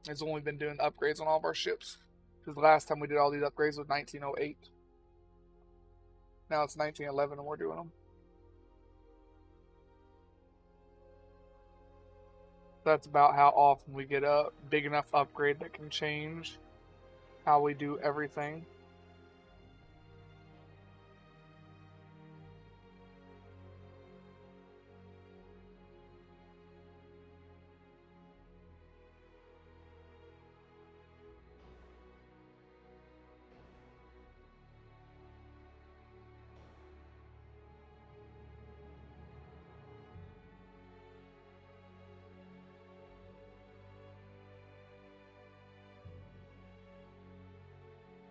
it's only been doing upgrades on all of our ships. Because the last time we did all these upgrades was 1908. Now it's 1911 and we're doing them. That's about how often we get a big enough upgrade that can change how we do everything.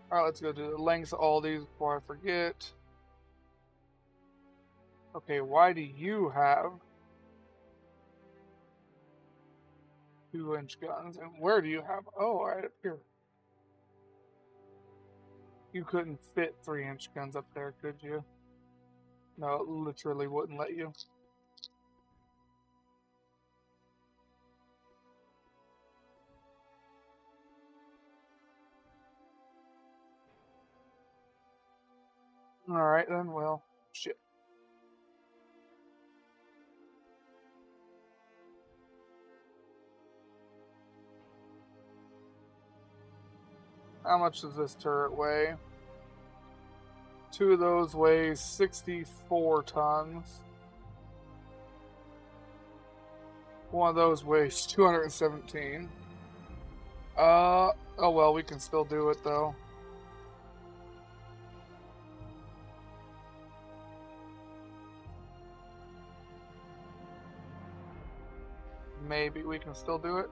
Alright, let's go do the lengths of all these before I forget. Okay, why do you have 2-inch guns? And where do you have? Oh, right up here. You couldn't fit 3-inch guns up there, could you? No, it literally wouldn't let you. Alright then, well, shit. How much does this turret weigh? 2 of those weigh 64 tons. 1 of those weighs 217. Oh well, we can still do it though. Maybe we can still do it.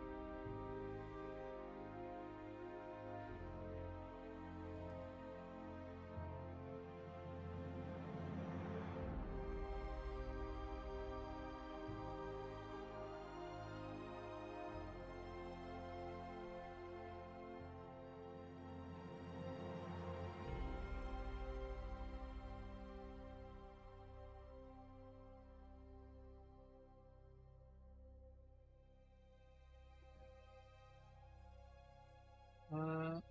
Mm,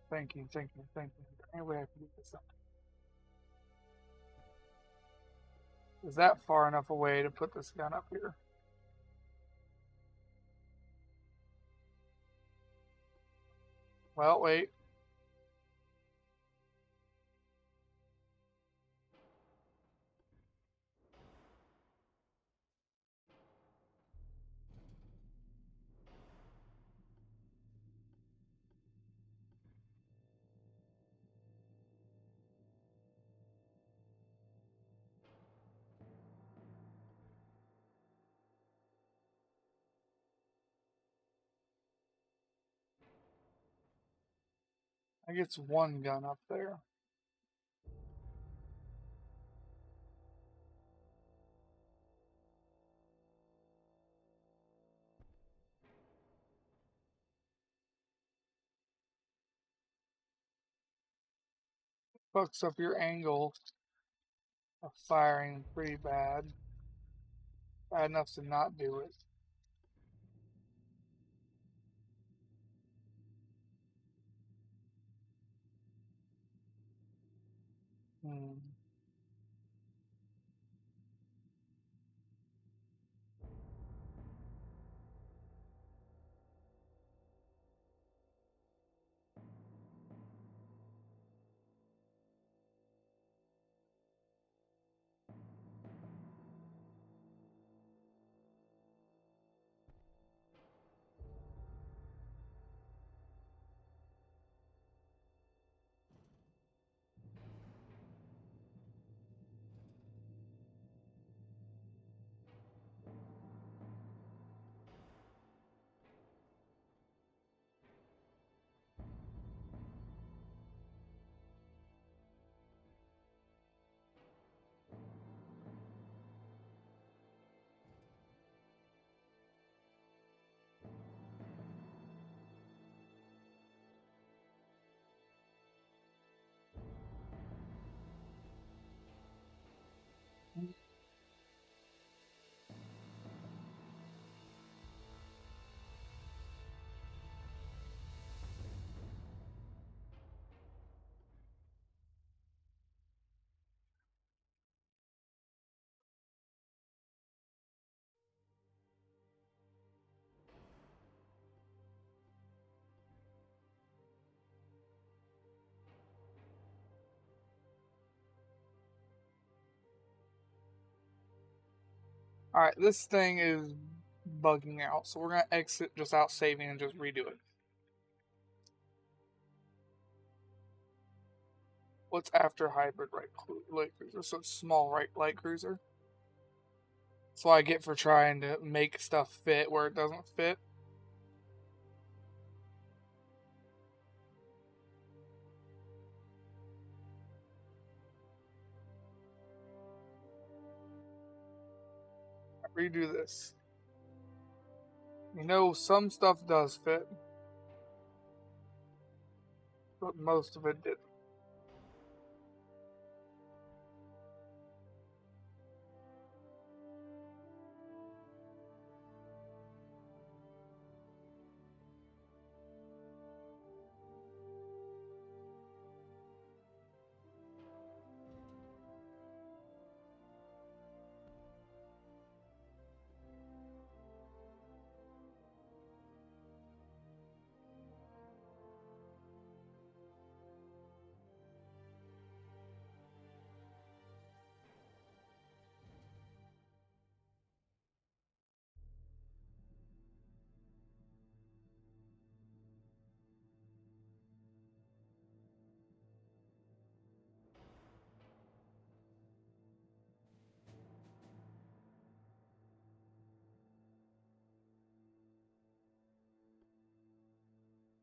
thank you, thank you, thank you. Anyway, I can get this up. Is that far enough away to put this gun up here? Well, wait. I guess 1 gun up there. Fucks up your angle of firing pretty bad. Bad enough to not do it. Hmm. Alright, this thing is bugging out, so we're gonna exit just out saving and just redo it. What's after hybrid light cruiser? So small light cruiser. That's what I get for trying to make stuff fit where it doesn't fit. redo this. You know, some stuff does fit, but most of it didn't.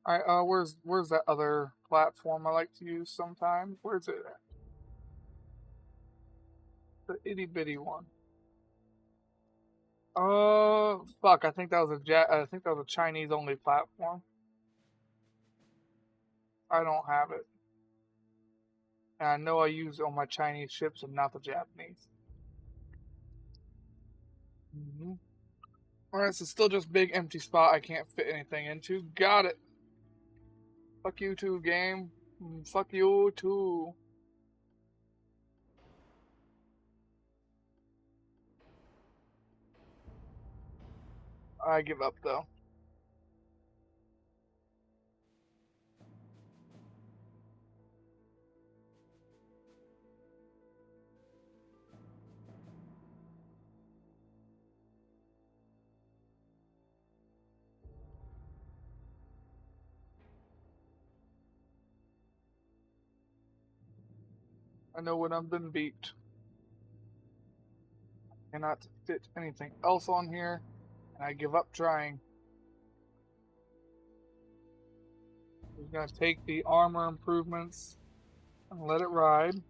Alright, where's that other platform I like to use sometimes? Where's it at? The itty bitty one. Fuck, I think that was I think that was a Chinese only platform. I don't have it. And I know I use it on my Chinese ships and not the Japanese. Alright, so still just big empty spot I can't fit anything into. Got it. Fuck you too, game. Fuck you too. I give up though. I know when I've been beat. Cannot fit anything else on here, and I give up trying. We're gonna take the armor improvements and let it ride.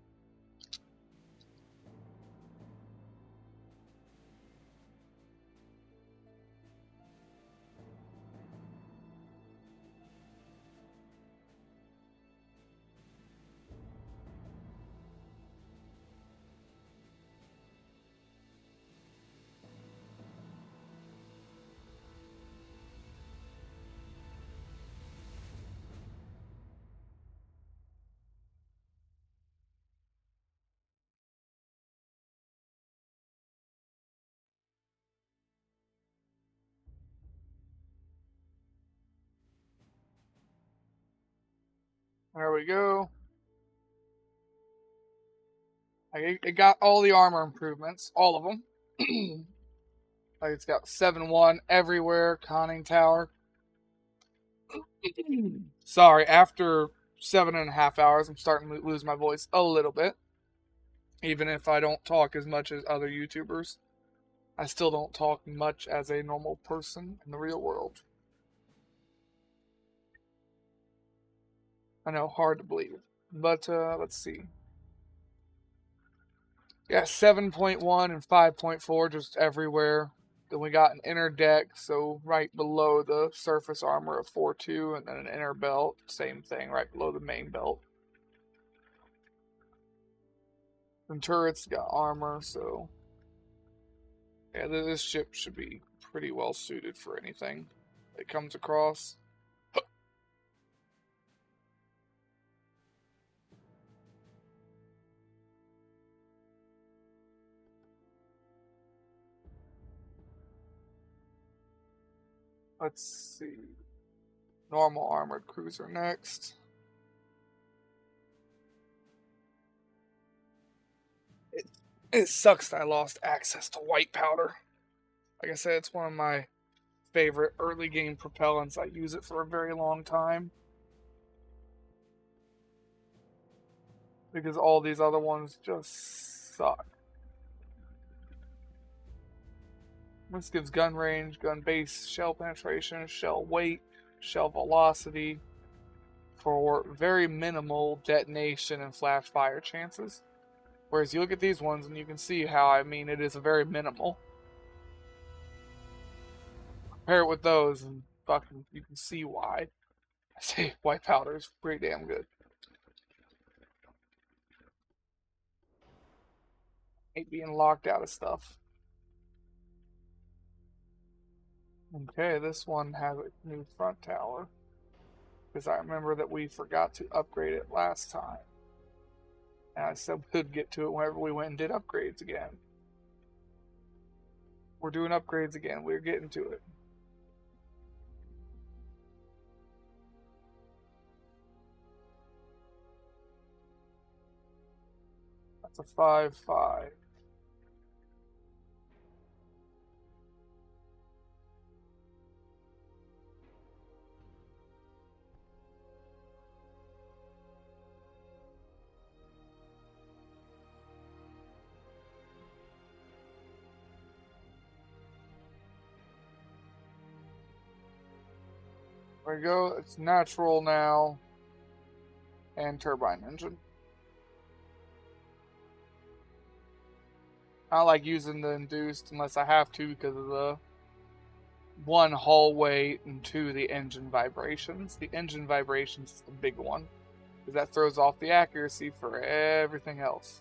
There we go. It got all the armor improvements, all of them. Like it's got 7-1 everywhere, conning tower. Sorry, after 7.5 hours, I'm starting to lose my voice a little bit. Even if I don't talk as much as other YouTubers, I still don't talk much as a normal person in the real world. I know, hard to believe. But let's see. Yeah, 7.1 and 5.4 just everywhere. Then we got an inner deck, so right below the surface armor of 4.2, and then an inner belt, same thing, right below the main belt. And turrets got armor, so yeah, this ship should be pretty well suited for anything it comes across. Let's see. Normal armored cruiser next. It sucks that I lost access to white powder. Like I said, it's one of my favorite early game propellants. I use it for a very long time. Because all these other ones just suck. This gives gun range, gun base, shell penetration, shell weight, shell velocity for very minimal detonation and flash fire chances. Whereas you look at these ones and you can see how, I mean, it is very minimal. Pair it with those, and fucking, you can see why. I say white powder is pretty damn good. Hate being locked out of stuff. Okay, this one has a new front tower. Because I remember that we forgot to upgrade it last time. And I said we'd get to it whenever we went and did upgrades again. We're doing upgrades again. We're getting to it. That's a 5-5. There we go. It's natural now. And turbine engine. I don't like using the induced unless I have to because of the one, hull weight, and two, the engine vibrations. The engine vibrations is the big one because that throws off the accuracy for everything else.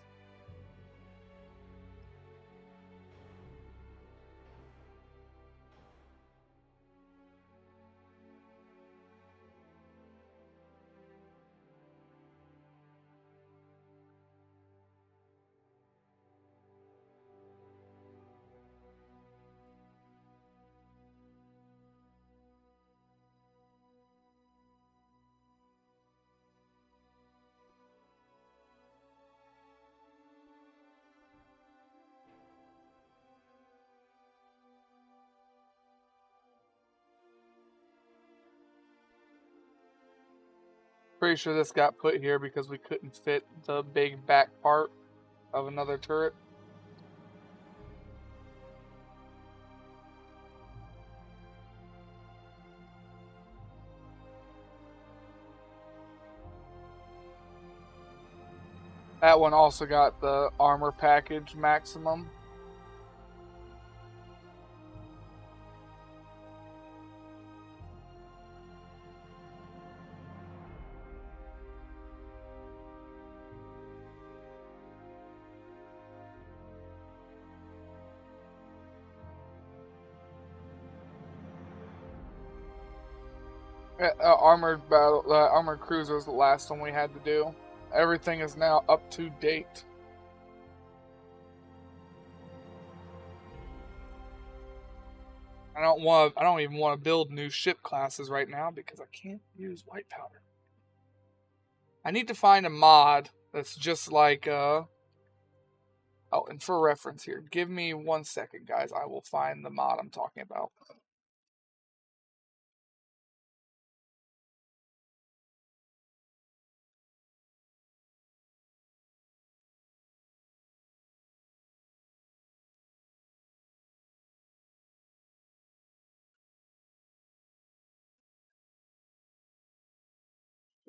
Pretty sure this got put here because we couldn't fit the big back part of another turret. That one also got the armor package maximum. Armored cruiser was the last one we had to do. Everything is now up to date. I don't even want to build new ship classes right now because I can't use white powder. I need to find a mod that's just like oh, and for reference here, give me 1 second, guys. I will find the mod I'm talking about.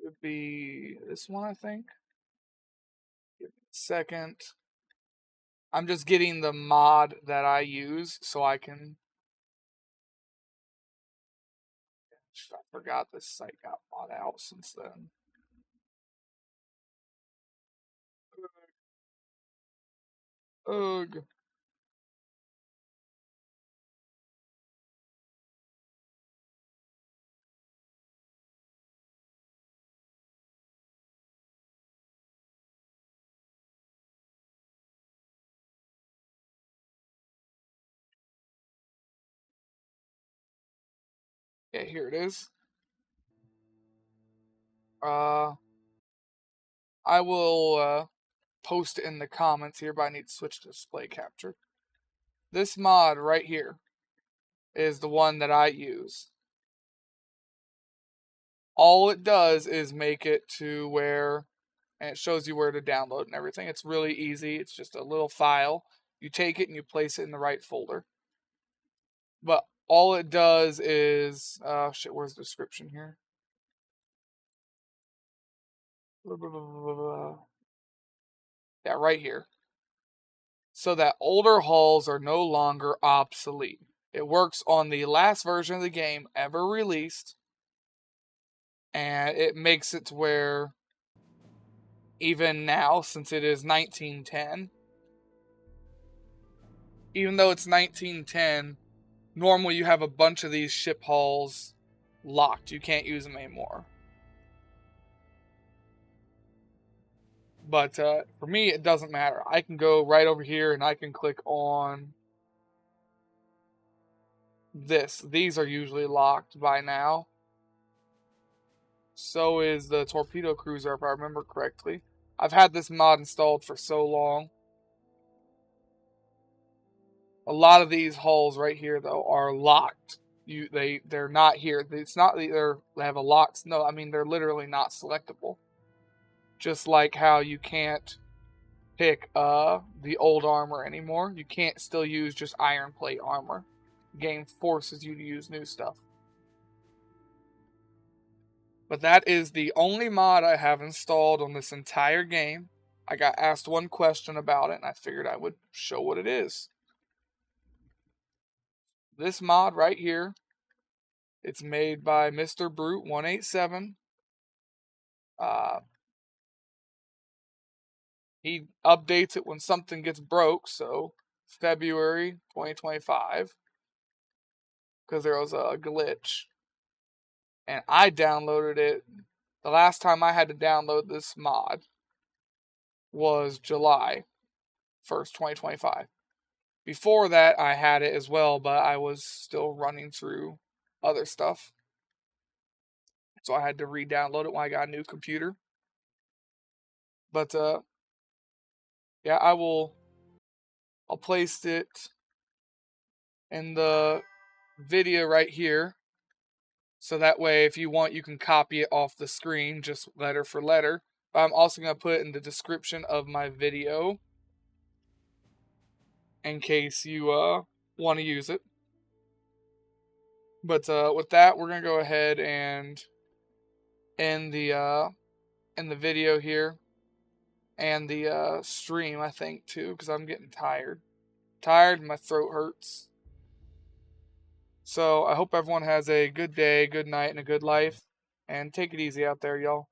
Should be this one, I think. Give me a second. I'm just getting the mod that I use so I can. I forgot this site got bought out since then. Ugh. Yeah, here it is. I will post it in the comments here, but I need to switch to display capture. This mod right here is the one that I use. All it does is make it to where, and it shows you where to download and everything. It's really easy. It's just a little file. You take it and you place it in the right folder. But all it does is, shit, where's the description here? Yeah, right here. So that older hulls are no longer obsolete. It works on the last version of the game ever released, and it makes it to where even now, since it is 1910, even though it's 1910, normally you have a bunch of these ship hulls locked. You can't use them anymore. But for me, it doesn't matter. I can go right over here and I can click on this. These are usually locked by now. So is the torpedo cruiser, if I remember correctly. I've had this mod installed for so long. A lot of these hulls right here, though, are locked. They're not here. It's not that they have a lock. No, I mean they're literally not selectable. Just like how you can't pick the old armor anymore. You can't still use just iron plate armor. The game forces you to use new stuff. But that is the only mod I have installed on this entire game. I got asked one question about it, and I figured I would show what it is. This mod right here, it's made by Mr. Brute 187. He updates it when something gets broke, so February 2025, because there was a glitch. And I downloaded it. The last time I had to download this mod was July 1st, 2025. Before that, I had it as well, but I was still running through other stuff. So I had to re-download it when I got a new computer. But, yeah, I'll place it in the video right here. So that way, if you want, you can copy it off the screen, just letter for letter. But I'm also going to put it in the description of my video in case you want to use it. But with that, we're going to go ahead and end the video here. And the stream, I think, too, because I'm getting tired. And my throat hurts. So I hope everyone has a good day, good night, and a good life. And take it easy out there, y'all.